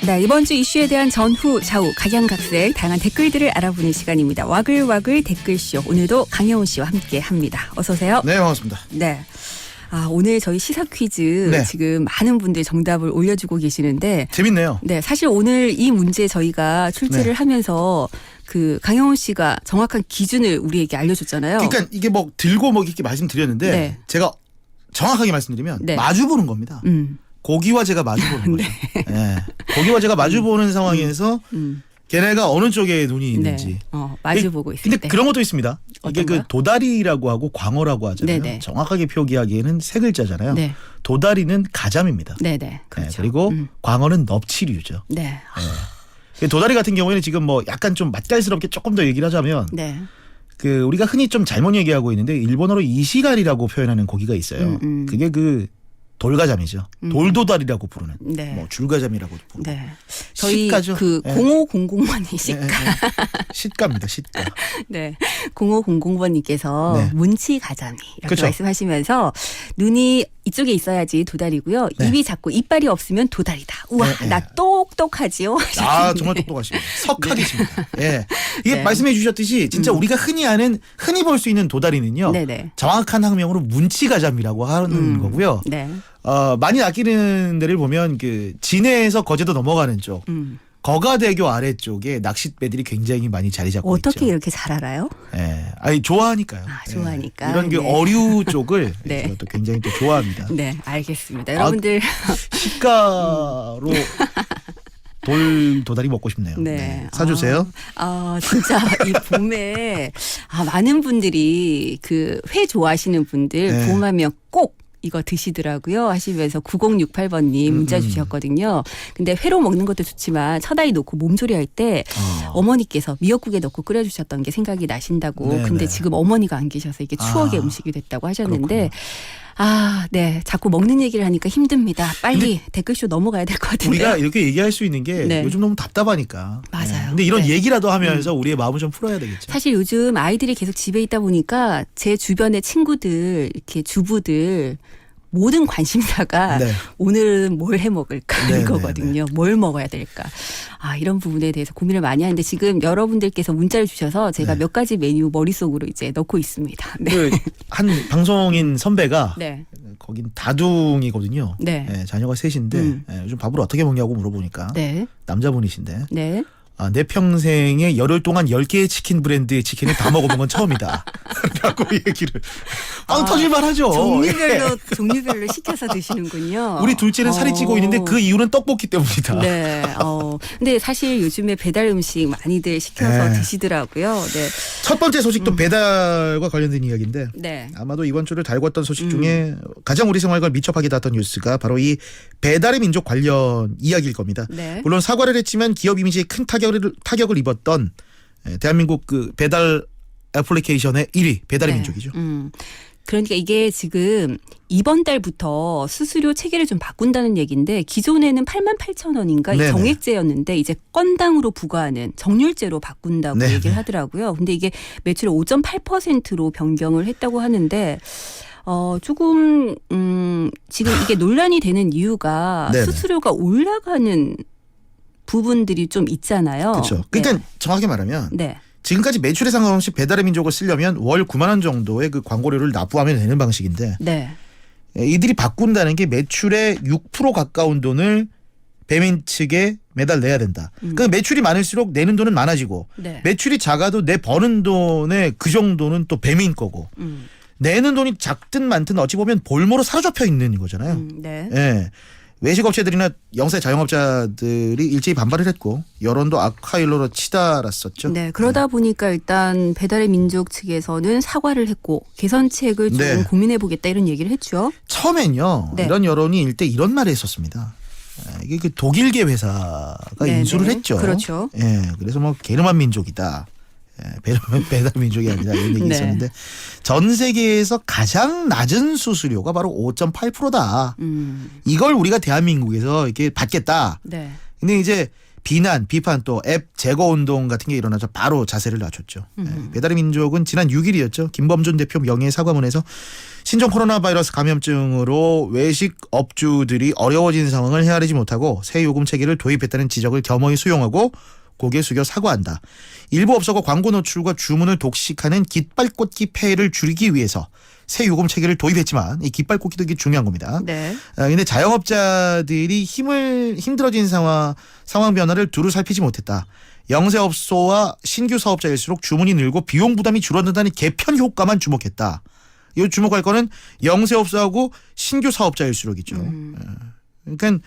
네, 이번 주 이슈에 대한 전후, 좌우, 각양각색 다양한 댓글들을 알아보는 시간입니다. 와글와글 댓글쇼. 오늘도 강영훈 씨와 함께 합니다. 어서 오세요. 네, 반갑습니다. 네. 오늘 저희 시사 퀴즈 네. 지금 많은 분들이 정답을 올려주고 계시는데 재밌네요. 네, 사실 오늘 이 문제 저희가 출제를 네. 하면서 그 강영훈 씨가 정확한 기준을 우리에게 알려줬잖아요. 그러니까 이게 뭐 들고 뭐 이렇게 말씀드렸는데 네. 제가 정확하게 말씀드리면 네. 마주보는 겁니다. 고기와 제가 마주보는 거죠. 네. 고기와 제가 마주보는 상황에서 걔네가 어느 쪽에 눈이 있는지. 네. 마주보고 있을 근데 때. 그런 것도 있습니다. 이게 어떤가요? 그 도다리라고 하고 광어라고 하잖아요. 네네. 정확하게 표기하기에는 세 글자잖아요. 네. 도다리는 가자미입니다. 네네. 그렇죠. 네, 그리고 광어는 넙치류죠. 네. 도다리 같은 경우에는 지금 뭐 약간 좀 맛깔스럽게 조금 더 얘기를 하자면 네. 그 우리가 흔히 좀 잘못 얘기하고 있는데 일본어로 이시가리라고 표현하는 고기가 있어요. 그게 그 돌가자미죠. 돌도다리라고 부르는. 네. 뭐 줄가자미라고도 부르고. 네. 저희 시가죠. 그 네. 0500번이 시가. 시가입니다. 시가. 네. 0500번님께서 네. 문치 가자미 이렇게 그렇죠. 말씀하시면서 눈이 이쪽에 있어야지 도다리고요. 네. 입이 작고 이빨이 없으면 도다리다. 우와, 네, 네. 나 똑똑하지요. 아 정말 똑똑하십니다. 석학이십니다. 예. 이게 네. 말씀해 주셨듯이 진짜 우리가 흔히 볼 수 있는 도다리는요. 네네. 정확한 학명으로 문치가자미라고 하는 거고요. 네. 많이 낚이는 데를 보면 그 진해에서 거제도 넘어가는 쪽. 거가대교 아래쪽에 낚싯배들이 굉장히 많이 자리 잡고 어떻게 있죠. 이렇게 잘 알아요? 예. 아니 좋아하니까요. 좋아하니까. 예. 이런 그 네. 어류 쪽을 네. 제가 또 굉장히 또 좋아합니다. 네, 알겠습니다. 여러분들 시가로 도다리 먹고 싶네요. 네. 사주세요. 진짜 이 봄에 많은 분들이 그 회 좋아하시는 분들 네. 봄하면 꼭 이거 드시더라고요 하시면서 9068번님 문자 주셨거든요. 근데 회로 먹는 것도 좋지만 첫아이 놓고 몸조리할 때 어머니께서 미역국에 넣고 끓여주셨던 게 생각이 나신다고. 네네. 근데 지금 어머니가 안 계셔서 이게 추억의 음식이 됐다고 하셨는데 네. 자꾸 먹는 얘기를 하니까 힘듭니다. 빨리 댓글쇼 넘어가야 될 것 같은데요. 우리가 이렇게 얘기할 수 있는 게 네. 요즘 너무 답답하니까. 맞아요. 근데 이런 네. 얘기라도 하면서 우리의 마음을 좀 풀어야 되겠죠. 사실 요즘 아이들이 계속 집에 있다 보니까 제 주변의 친구들, 이렇게 주부들 모든 관심사가 네. 오늘은 뭘 해 먹을까 네, 이거거든요. 뭘 먹어야 될까. 이런 부분에 대해서 고민을 많이 하는데 지금 여러분들께서 문자를 주셔서 제가 네. 몇 가지 메뉴 머릿속으로 이제 넣고 있습니다. 네. 그 한 방송인 선배가 네. 거긴 다둥이거든요. 네. 예, 자녀가 셋인데 요즘 밥을 어떻게 먹냐고 물어보니까 네. 남자분이신데 네. 내 평생에 열흘 동안 10개의 치킨 브랜드의 치킨을 다 먹어본 건 처음이다. 라고 얘기를. 터질만 하죠. 종류별로 시켜서 드시는군요. 우리 둘째는 살이 찌고 있는데 그 이유는 떡볶이 때문이다. 네. 근데 사실 요즘에 배달 음식 많이들 시켜서 네. 드시더라고요. 네. 첫 번째 소식도 배달과 관련된 이야기인데 네. 아마도 이번 주를 달궜던 소식 중에 가장 우리 생활과 밀접하게 닿았던 뉴스가 바로 이 배달의 민족 관련 이야기일 겁니다. 네. 물론 사과를 했지만 기업 이미지에 큰 타격을 입었던 대한민국 그 배달 애플리케이션의 1위 배달의 네. 민족이죠. 그러니까 이게 지금 이번 달부터 수수료 체계를 좀 바꾼다는 얘기인데 기존에는 88,000원인가 네네. 정액제였는데 이제 건당으로 부과하는 정률제로 바꾼다고 네네. 얘기를 하더라고요. 근데 이게 매출의 5.8%로 변경을 했다고 하는데 조금 지금 이게 논란이 되는 이유가 네네. 수수료가 올라가는 부분들이 좀 있잖아요. 그렇죠. 그러니까 정확히 말하면 네. 지금까지 매출에 상관없이 배달의 민족을 쓰려면 월 9만 원 정도의 그 광고료를 납부하면 되는 방식인데 네. 이들이 바꾼다는 게 매출의 6% 가까운 돈을 배민 측에 매달 내야 된다. 그러니까 매출이 많을수록 내는 돈은 많아지고 네. 매출이 작아도 내 버는 돈의 그 정도는 또 배민 거고 내는 돈이 작든 많든 어찌 보면 볼모로 사로잡혀 있는 거잖아요. 네. 예. 외식업체들이나 영세 자영업자들이 일제히 반발을 했고 여론도 악화일로로 치달았었죠. 네, 그러다 보니까 일단 배달의 민족 측에서는 사과를 했고 개선책을 좀 네. 고민해 보겠다 이런 얘기를 했죠. 처음엔요. 네. 이런 여론이 일때 이런 말을 했었습니다. 이게 그 독일계 회사가 네, 인수를 네. 했죠. 그렇죠. 예, 그래서 뭐 게르만 민족이다. 배달 민족이 아니라 이런 얘기 네. 있었는데 전 세계에서 가장 낮은 수수료가 바로 5.8%다. 이걸 우리가 대한민국에서 이렇게 받겠다. 네. 근데 이제 비판 또 앱 제거 운동 같은 게 일어나서 바로 자세를 낮췄죠. 배달의 민족은 지난 6일이었죠. 김범준 대표 명예사과문에서 신종 코로나 바이러스 감염증으로 외식 업주들이 어려워진 상황을 헤아리지 못하고 새 요금 체계를 도입했다는 지적을 겸허히 수용하고 고개 숙여 사과한다. 일부 업소가 광고 노출과 주문을 독식하는 깃발꽂기 폐해를 줄이기 위해서 새 요금 체계를 도입했지만 이 깃발꽂기도 이게 중요한 겁니다. 네. 근데 자영업자들이 힘들어진 상황 변화를 두루 살피지 못했다. 영세업소와 신규 사업자일수록 주문이 늘고 비용 부담이 줄어든다는 개편 효과만 주목했다. 이 주목할 거는 영세업소하고 신규 사업자일수록이죠. 그러니까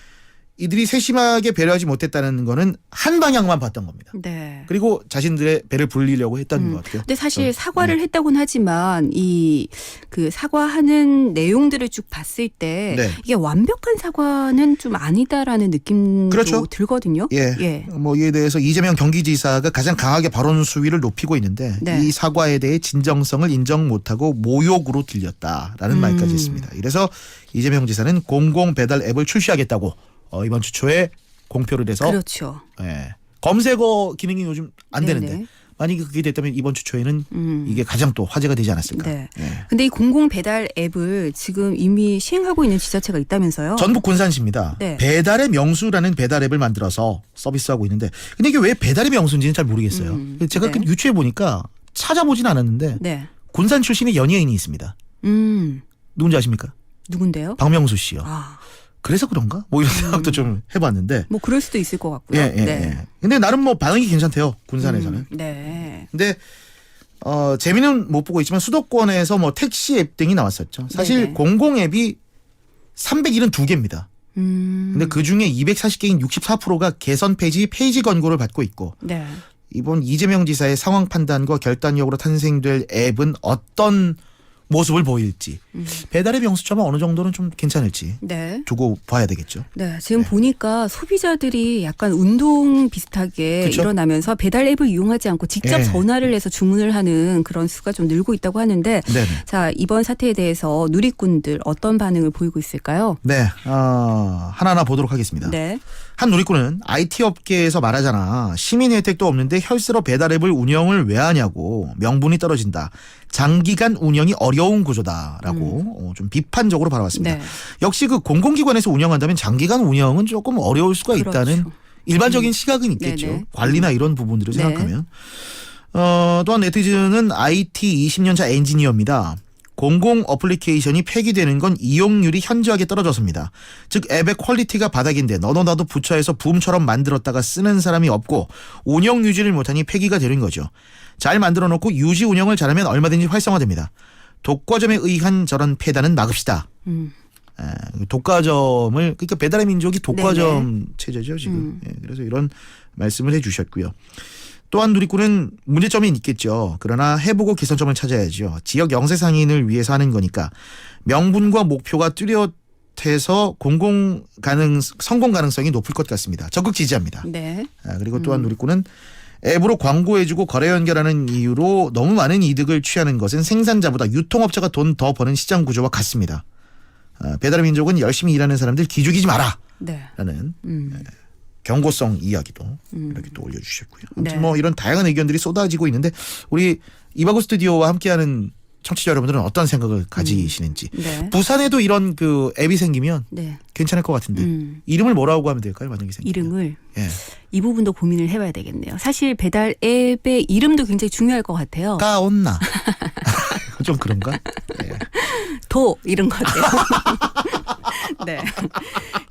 이들이 세심하게 배려하지 못했다는 거는 한 방향만 봤던 겁니다. 네. 그리고 자신들의 배를 불리려고 했다는 것 같아요. 근데 사실 사과를 했다고는 하지만 이 그 사과하는 내용들을 쭉 봤을 때 네. 이게 완벽한 사과는 좀 아니다라는 느낌도 그렇죠. 들거든요. 예. 뭐 이에 대해서 이재명 경기지사가 가장 강하게 발언 수위를 높이고 있는데 네. 이 사과에 대해 진정성을 인정 못하고 모욕으로 들렸다라는 말까지 했습니다. 이래서 이재명 지사는 공공 배달 앱을 출시하겠다고 이번 주 초에 공표를 해서 그렇죠. 예. 검색어 기능이 요즘 안 네네. 되는데 만약에 그게 됐다면 이번 주 초에는 이게 가장 또 화제가 되지 않았을까. 네. 예. 근데 이 공공 배달 앱을 지금 이미 시행하고 있는 지자체가 있다면서요? 전북 군산시입니다. 네. 배달의 명수라는 배달 앱을 만들어서 서비스하고 있는데 근데 이게 왜 배달의 명수인지는 잘 모르겠어요. 제가 네. 유추해 보니까 찾아보진 않았는데 네. 군산 출신의 연예인이 있습니다. 누군지 아십니까? 누군데요? 박명수 씨요. 아, 그래서 그런가? 뭐 이런 생각도 좀 해봤는데. 뭐 그럴 수도 있을 것 같고요. 예. 근데 나름 뭐 반응이 괜찮대요. 군산에서는. 네. 근데 재미는 못 보고 있지만 수도권에서 뭐 택시 앱 등이 나왔었죠. 사실 네네. 공공 앱이 372개입니다. 근데 그 중에 240개인 64%가 개선 페이지 권고를 받고 있고 네. 이번 이재명 지사의 상황 판단과 결단력으로 탄생될 앱은 어떤 모습을 보일지 배달의 명수처럼 어느 정도는 좀 괜찮을지 네. 두고 봐야 되겠죠. 네, 지금 보니까 소비자들이 약간 운동 비슷하게 그쵸? 일어나면서 배달 앱을 이용하지 않고 직접 예. 전화를 해서 주문을 하는 그런 수가 좀 늘고 있다고 하는데 네네. 자, 이번 사태에 대해서 누리꾼들 어떤 반응을 보이고 있을까요? 네, 하나하나 보도록 하겠습니다. 네. 한 누리꾼은 IT 업계에서 말하잖아. 시민 혜택도 없는데 혈세로 배달 앱을 운영을 왜 하냐고. 명분이 떨어진다. 장기간 운영이 어려운 구조다라고 좀 비판적으로 바라봤습니다. 네. 역시 그 공공기관에서 운영한다면 장기간 운영은 조금 어려울 수가 그렇죠. 있다는 일반적인 시각은 있겠죠. 네네. 관리나 이런 부분들을 네. 생각하면. 또한 네티즌은 IT 20년차 엔지니어입니다. 공공 어플리케이션이 폐기되는 건 이용률이 현저하게 떨어져서입니다. 즉 앱의 퀄리티가 바닥인데 너도 나도 부처에서 붐처럼 만들었다가 쓰는 사람이 없고 운영 유지를 못하니 폐기가 되는 거죠. 잘 만들어놓고 유지 운영을 잘하면 얼마든지 활성화됩니다. 독과점에 의한 저런 폐단은 막읍시다. 독과점을 그러니까 배달의 민족이 독과점 체제죠 지금. 그래서 이런 말씀을 해주셨고요. 또한 누리꾼은 문제점이 있겠죠. 그러나 해보고 개선점을 찾아야죠. 지역 영세 상인을 위해서 하는 거니까 명분과 목표가 뚜렷해서 성공 가능성이 높을 것 같습니다. 적극 지지합니다. 네. 그리고 또한 누리꾼은 앱으로 광고해주고 거래 연결하는 이유로 너무 많은 이득을 취하는 것은 생산자보다 유통업자가 돈 더 버는 시장 구조와 같습니다. 배달의 민족은 열심히 일하는 사람들 기죽이지 마라. 네. 라는 경고성 이야기도 이렇게 또 올려주셨고요. 아무튼 네. 뭐 이런 다양한 의견들이 쏟아지고 있는데 우리 이바구 스튜디오와 함께하는 청취자 여러분들은 어떤 생각을 가지시는지. 네. 부산에도 이런 그 앱이 생기면 네. 괜찮을 것 같은데 이름을 뭐라고 하면 될까요? 만약에 생기면. 이름을 예. 이 부분도 고민을 해봐야 되겠네요. 사실 배달 앱의 이름도 굉장히 중요할 것 같아요. 까온나. 좀 그런가? 예. 도 이런 것 같아요. 네.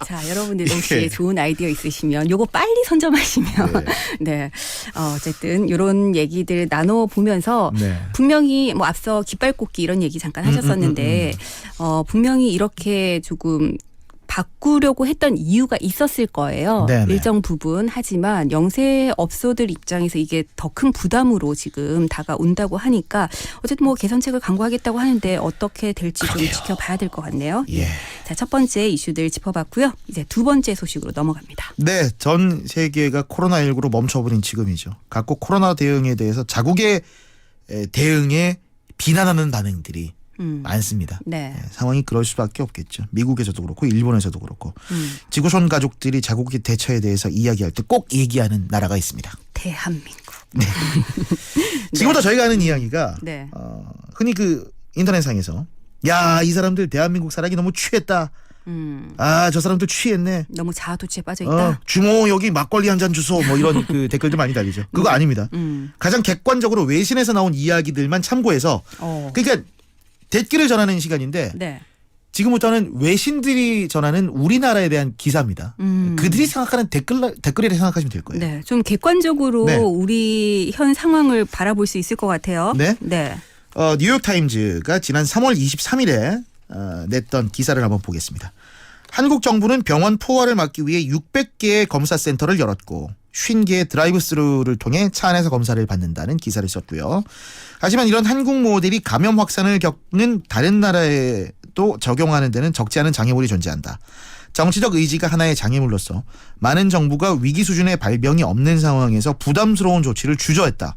자, 여러분들 혹시 예. 좋은 아이디어 있으시면 요거 빨리 선점하시면 네. 어쨌든 이런 얘기들 나눠 보면서 네. 분명히 뭐 앞서 깃발꽂기 이런 얘기 잠깐 하셨었는데 분명히 이렇게 조금 바꾸려고 했던 이유가 있었을 거예요. 네네. 일정 부분. 하지만 영세업소들 입장에서 이게 더 큰 부담으로 지금 다가온다고 하니까 어쨌든 뭐 개선책을 강구하겠다고 하는데 어떻게 될지 좀 지켜봐야 될 것 같네요. 예. 자, 첫 번째 이슈들 짚어봤고요. 이제 두 번째 소식으로 넘어갑니다. 네, 전 세계가 코로나19로 멈춰버린 지금이죠. 각국 코로나 대응에 대해서 자국의 대응에 비난하는 반응들이 많습니다. 네. 네, 상황이 그럴 수밖에 없겠죠. 미국에서도 그렇고 일본에서도 그렇고 지구촌 가족들이 자국의 대처에 대해서 이야기할 때 꼭 얘기하는 나라가 있습니다. 대한민국. 지금부터 저희가 하는 이야기가 네. 흔히 그 인터넷상에서 야, 이 사람들 대한민국 살아기 너무 취했다. 아, 저 사람들 취했네. 너무 자아도취에 빠져있다. 주모 여기 막걸리 한 잔 주소 뭐 이런 그 댓글들 많이 달리죠. 그거 아닙니다. 가장 객관적으로 외신에서 나온 이야기들만 참고해서 그러니까 댓글을 전하는 시간인데 네. 지금부터는 외신들이 전하는 우리나라에 대한 기사입니다. 그들이 생각하는 댓글이라 생각하시면 될 거예요. 네. 좀 객관적으로 네. 우리 현 상황을 바라볼 수 있을 것 같아요. 네. 네. 뉴욕타임즈가 지난 3월 23일에 냈던 기사를 한번 보겠습니다. 한국 정부는 병원 포화를 막기 위해 600개의 검사센터를 열었고 50개의 드라이브스루를 통해 차 안에서 검사를 받는다는 기사를 썼고요. 하지만 이런 한국 모델이 감염 확산을 겪는 다른 나라에 또 적용하는 데는 적지 않은 장애물이 존재한다. 정치적 의지가 하나의 장애물로서 많은 정부가 위기 수준의 발병이 없는 상황에서 부담스러운 조치를 주저했다.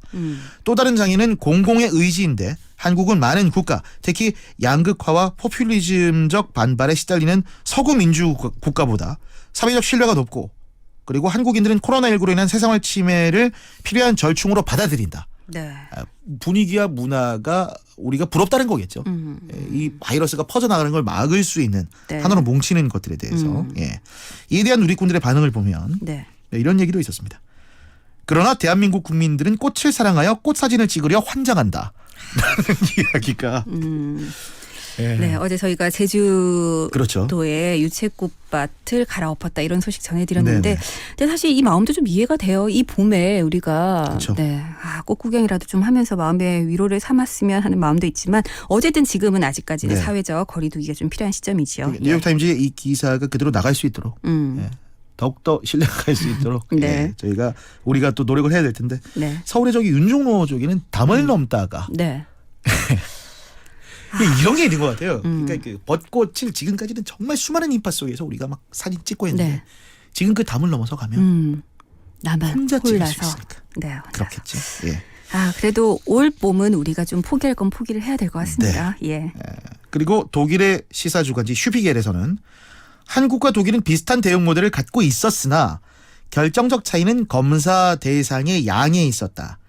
또 다른 장애는 공공의 의지인데 한국은 많은 국가, 특히 양극화와 포퓰리즘적 반발에 시달리는 서구 민주 국가보다 사회적 신뢰가 높고 그리고 한국인들은 코로나19로 인한 세상의 침해를 필요한 절충으로 받아들인다. 네. 분위기와 문화가 우리가 부럽다는 거겠죠. 이 바이러스가 퍼져나가는 걸 막을 수 있는 네. 하나로 뭉치는 것들에 대해서 예. 이에 대한 누리꾼들의 반응을 보면 네. 이런 얘기도 있었습니다. 그러나 대한민국 국민들은 꽃을 사랑하여 꽃 사진을 찍으려 환장한다. 라는 이야기가 예. 네, 어제 저희가 제주도의 그렇죠. 유채꽃밭을 갈아엎었다 이런 소식 전해드렸는데, 네네. 근데 사실 이 마음도 좀 이해가 돼요. 이 봄에 우리가 그렇죠. 네, 꽃 구경이라도 좀 하면서 마음의 위로를 삼았으면 하는 마음도 있지만 어쨌든 지금은 아직까지는 네. 사회적 거리두기가 좀 필요한 시점이죠. 뉴욕타임즈의 이 기사가 그대로 나갈 수 있도록 예. 더욱더 신뢰가 갈 수 있도록 네. 예. 저희가 우리가 또 노력을 해야 될 텐데 네, 서울의 저기 윤종로 쪽에는 담을 넘다가 네, 이런 게 있는 것 같아요. 그러니까 그 벚꽃을 지금까지는 정말 수많은 인파 속에서 우리가 막 사진 찍고 했는데 네. 지금 그 담을 넘어서 가면 나만 혼자 찍을 수 홀라서. 있으니까 네, 혼자서. 그렇겠죠. 예. 아, 그래도 올 봄은 우리가 좀 포기할 건 포기를 해야 될 것 같습니다. 네. 예. 그리고 독일의 시사 주간지 슈피겔에서는 한국과 독일은 비슷한 대응 모델을 갖고 있었으나 결정적 차이는 검사 대상의 양에 있었다.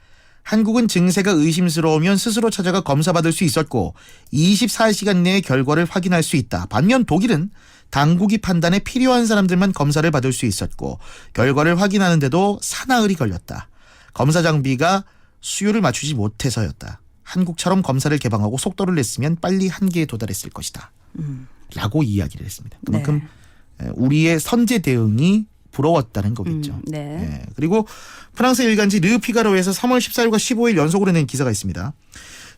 한국은 증세가 의심스러우면 스스로 찾아가 검사받을 수 있었고 24시간 내에 결과를 확인할 수 있다. 반면 독일은 당국이 판단에 필요한 사람들만 검사를 받을 수 있었고 결과를 확인하는데도 사나흘이 걸렸다. 검사 장비가 수요를 맞추지 못해서였다. 한국처럼 검사를 개방하고 속도를 냈으면 빨리 한계에 도달했을 것이다. 라고 이야기를 했습니다. 그만큼 우리의 선제 대응이 부러웠다는 거겠죠. 네. 예. 그리고 프랑스 일간지 르피가로에서 3월 14일과 15일 연속으로 낸 기사가 있습니다.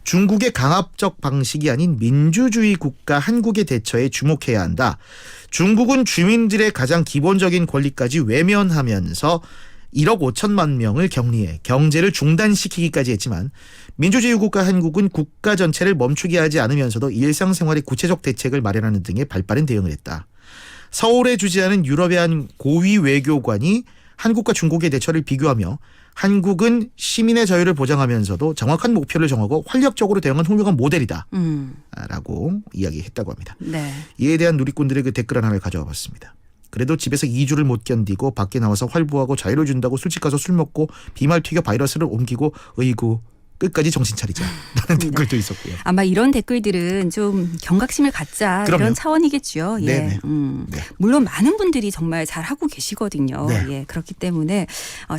중국의 강압적 방식이 아닌 민주주의 국가 한국의 대처에 주목해야 한다. 중국은 주민들의 가장 기본적인 권리까지 외면하면서 1억 5천만 명을 격리해 경제를 중단시키기까지 했지만 민주주의 국가 한국은 국가 전체를 멈추게 하지 않으면서도 일상생활의 구체적 대책을 마련하는 등의 발빠른 대응을 했다. 서울에 주재하는 유럽의 한 고위 외교관이 한국과 중국의 대처를 비교하며 한국은 시민의 자유를 보장하면서도 정확한 목표를 정하고 활력적으로 대응한 훌륭한 모델이다. 라고 이야기했다고 합니다. 네. 이에 대한 누리꾼들의 그 댓글 하나를 가져와 봤습니다. 그래도 집에서 2주를 못 견디고 밖에 나와서 활보하고 자유를 준다고 술집 가서 술 먹고 비말 튀겨 바이러스를 옮기고 으이구 끝까지 정신 차리자 라는 댓글도 있었고요. 아마 이런 댓글들은 좀 경각심을 갖자 그럼요. 이런 차원이겠죠. 예. 네네. 네. 물론 많은 분들이 정말 잘하고 계시거든요. 네. 예. 그렇기 때문에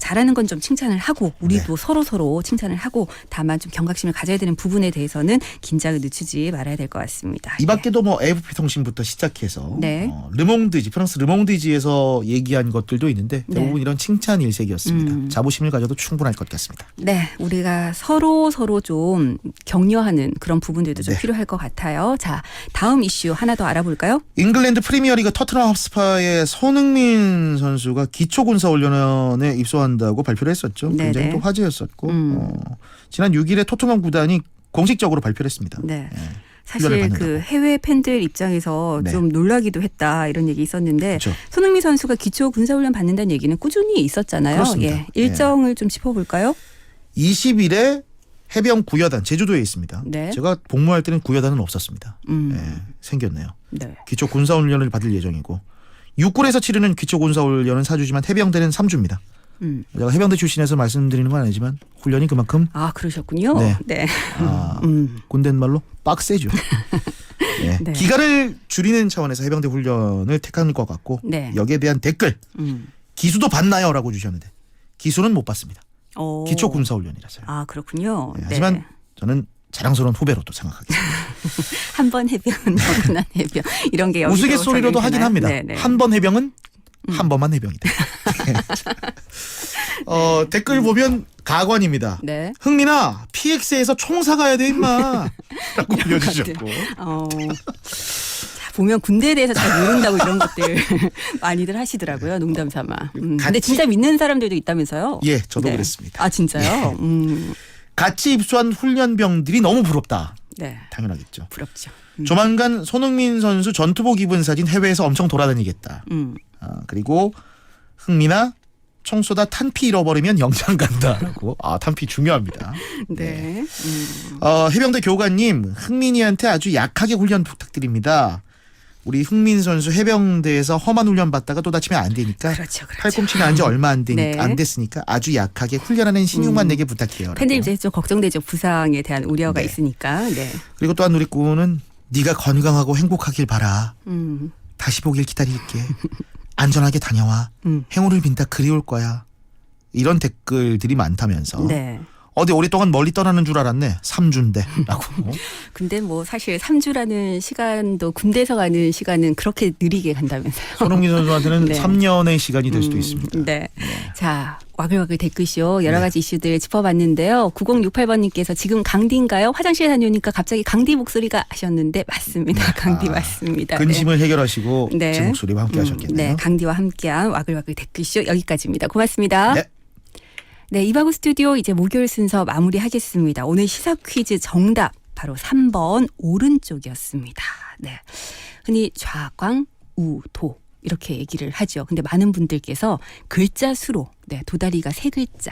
잘하는 건 좀 칭찬을 하고 우리도 서로 칭찬을 하고 다만 좀 경각심을 가져야 되는 부분에 대해서는 긴장을 늦추지 말아야 될 것 같습니다. 이 밖에도 뭐 AFP통신부터 시작해서 네. 르몽드지 프랑스 르몽드지에서 얘기한 것들도 있는데 대부분 네. 이런 칭찬 일색이었습니다. 자부심을 가져도 충분할 것 같습니다. 네, 우리가 서로 서로 좀 격려하는 그런 부분들도 좀 네. 필요할 것 같아요. 자, 다음 이슈 하나 더 알아볼까요? 잉글랜드 프리미어리그 토트넘 핫스파의 손흥민 선수가 기초군사훈련에 입소한다고 발표를 했었죠. 네네. 굉장히 또 화제였었고 지난 6일에 토트넘 구단이 공식적으로 발표를 했습니다. 네. 훈련을 사실 받는다고. 그 해외 팬들 입장에서 네. 좀 놀라기도 했다 이런 얘기 있었는데 그렇죠. 손흥민 선수가 기초 군사훈련 받는다는 얘기는 꾸준히 있었잖아요. 그렇습니다. 예. 일정을 좀 짚어볼까요? 20일에 해병 구여단 제주도에 있습니다. 네. 제가 복무할 때는 구여단은 없었습니다. 생겼네요. 네. 기초 군사훈련을 받을 예정이고 육군에서 치르는 기초 군사훈련은 4주지만 해병대는 3주입니다. 제가 해병대 출신에서 말씀드리는 건 아니지만 훈련이 그만큼 아, 그러셨군요. 네. 네. 군대 말로 빡세죠. 네. 네. 기간을 줄이는 차원에서 해병대 훈련을 택한 것 같고 네. 여기에 대한 댓글 기수도 받나요? 라고 주셨는데 기수는 못 받습니다. 오. 기초 군사훈련이라서요. 아, 그렇군요. 네, 하지만 저는 자랑스러운 후배로 또 생각하겠습니다. 한 번 해병, 어긋난 해병 이런 게 여기도 우스갯소리로도 하긴 적용되나요? 합니다. 네네. 한 번 해병은 한 번만 해병이다. 댓글 보면 가관입니다. 네. 흥민아 PX에서 총 사가야 돼 임마 라고 올려주셨고 자, 보면 군대에 대해서 잘 모른다고 이런 것들 많이들 하시더라고요. 농담 삼아. 근데 같이- 진짜 믿는 사람들도 있다면서요? 예 저도 네. 그랬습니다. 아, 진짜요? 같이 입소한 훈련병들이 너무 부럽다. 네. 당연하겠죠. 부럽죠. 조만간 손흥민 선수 전투복 입은 사진 해외에서 엄청 돌아다니겠다. 그리고 흥민아 총 쏘다 탄피 잃어버리면 영장 간다라고. 탄피 중요합니다. 네. 해병대 교관님 흥민이한테 아주 약하게 훈련 부탁드립니다. 우리 흥민 선수 해병대에서 험한 훈련 받다가 또 다치면 안 되니까 그렇죠. 팔꿈치 난 지 얼마 안 네. 됐으니까 아주 약하게 훈련하는 신용만 내게 부탁해요. 팬들 이제 좀 걱정되죠. 부상에 대한 우려가 네. 있으니까. 네. 그리고 또한 우리 꾸는 네가 건강하고 행복하길 바라. 음. 다시 보길 기다릴게. 안전하게 다녀와. 행운을 빈다 그리울 거야. 이런 댓글들이 많다면서. 네. 어디 오랫동안 멀리 떠나는 줄 알았네. 3주인데 라고. 근데 뭐 사실 3주라는 시간도 군대에서 가는 시간은 그렇게 느리게 간다면서요. 손흥민 선수한테는 네. 3년의 시간이 될 수도 있습니다. 네. 자, 와글와글 댓글쇼 여러 가지 이슈들 짚어봤는데요. 9068번님께서 지금 강디인가요? 화장실 다녀오니까 갑자기 강디 목소리가 하셨는데 맞습니다. 강디 맞습니다. 근심을 해결하시고 네. 제 목소리와 함께 하셨겠네요. 네, 강디와 함께한 와글와글 댓글쇼 여기까지입니다. 고맙습니다. 네. 네, 이바구 스튜디오 이제 목요일 순서 마무리하겠습니다. 오늘 시사 퀴즈 정답 바로 3번 오른쪽이었습니다. 네, 흔히 좌광, 우, 도 이렇게 얘기를 하죠. 근데 많은 분들께서 글자 수로 도다리가 3글자.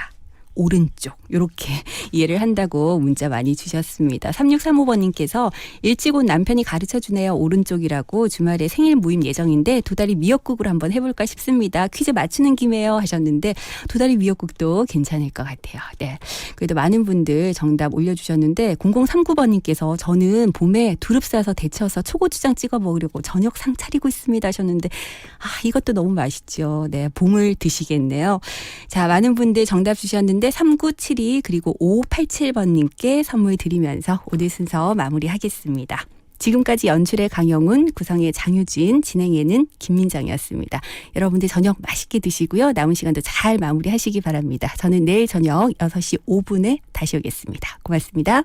오른쪽 이렇게 이해를 한다고 문자 많이 주셨습니다. 3635번님께서 일찍 온 남편이 가르쳐주네요. 오른쪽이라고 주말에 생일 모임 예정인데 도다리 미역국을 한번 해볼까 싶습니다. 퀴즈 맞추는 김에요 하셨는데 도다리 미역국도 괜찮을 것 같아요. 네, 그래도 많은 분들 정답 올려주셨는데 0039번님께서 저는 봄에 두릅 싸서 데쳐서 초고추장 찍어 먹으려고 저녁 상 차리고 있습니다 하셨는데 이것도 너무 맛있죠. 네, 봄을 드시겠네요. 자, 많은 분들 정답 주셨는데 3972 그리고 5587번님께 선물 드리면서 오늘 순서 마무리하겠습니다. 지금까지 연출의 강영훈, 구성의 장유진, 진행에는 김민정이었습니다. 여러분들 저녁 맛있게 드시고요. 남은 시간도 잘 마무리하시기 바랍니다. 저는 내일 저녁 6시 5분에 다시 오겠습니다. 고맙습니다.